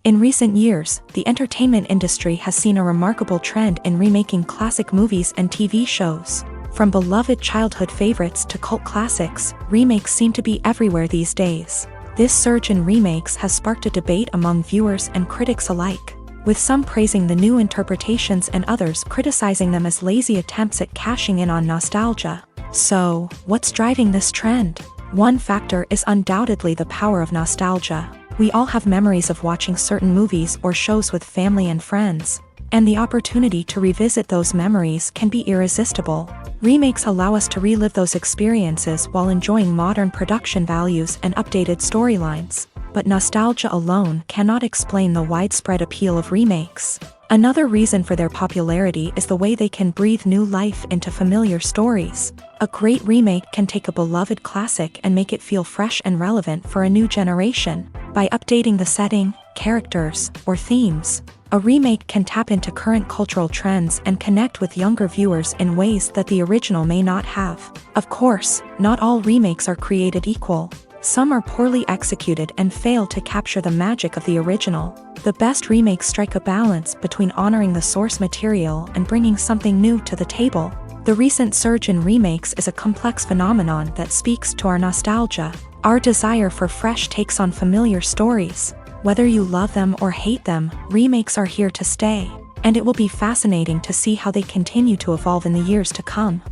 Speaker 1: In recent years, the entertainment industry has seen a remarkable trend in remaking classic movies and TV shows. From beloved childhood favorites to cult classics, remakes seem to be everywhere these days. This surge in remakes has sparked a debate among viewers and critics alike, with some praising the new interpretations and others criticizing them as lazy attempts at cashing in on nostalgia. So, what's driving this trend? One factor is undoubtedly the power of nostalgia. We all have memories of watching certain movies or shows with family and friends, and the opportunity to revisit those memories can be irresistible. Remakes allow us to relive those experiences while enjoying modern production values and updated storylines. But nostalgia alone cannot explain the widespread appeal of remakes. Another reason for their popularity is the way they can breathe new life into familiar stories. A great remake can take a beloved classic and make it feel fresh and relevant for a new generation. By updating the setting, characters, or themes, a remake can tap into current cultural trends and connect with younger viewers in ways that the original may not have. Of course, not all remakes are created equal. Some are poorly executed and fail to capture the magic of the original. The best remakes strike a balance between honoring the source material and bringing something new to the table. The recent surge in remakes is a complex phenomenon that speaks to our nostalgia, our desire for fresh takes on familiar stories. Whether you love them or hate them, remakes are here to stay, and it will be fascinating to see how they continue to evolve in the years to come.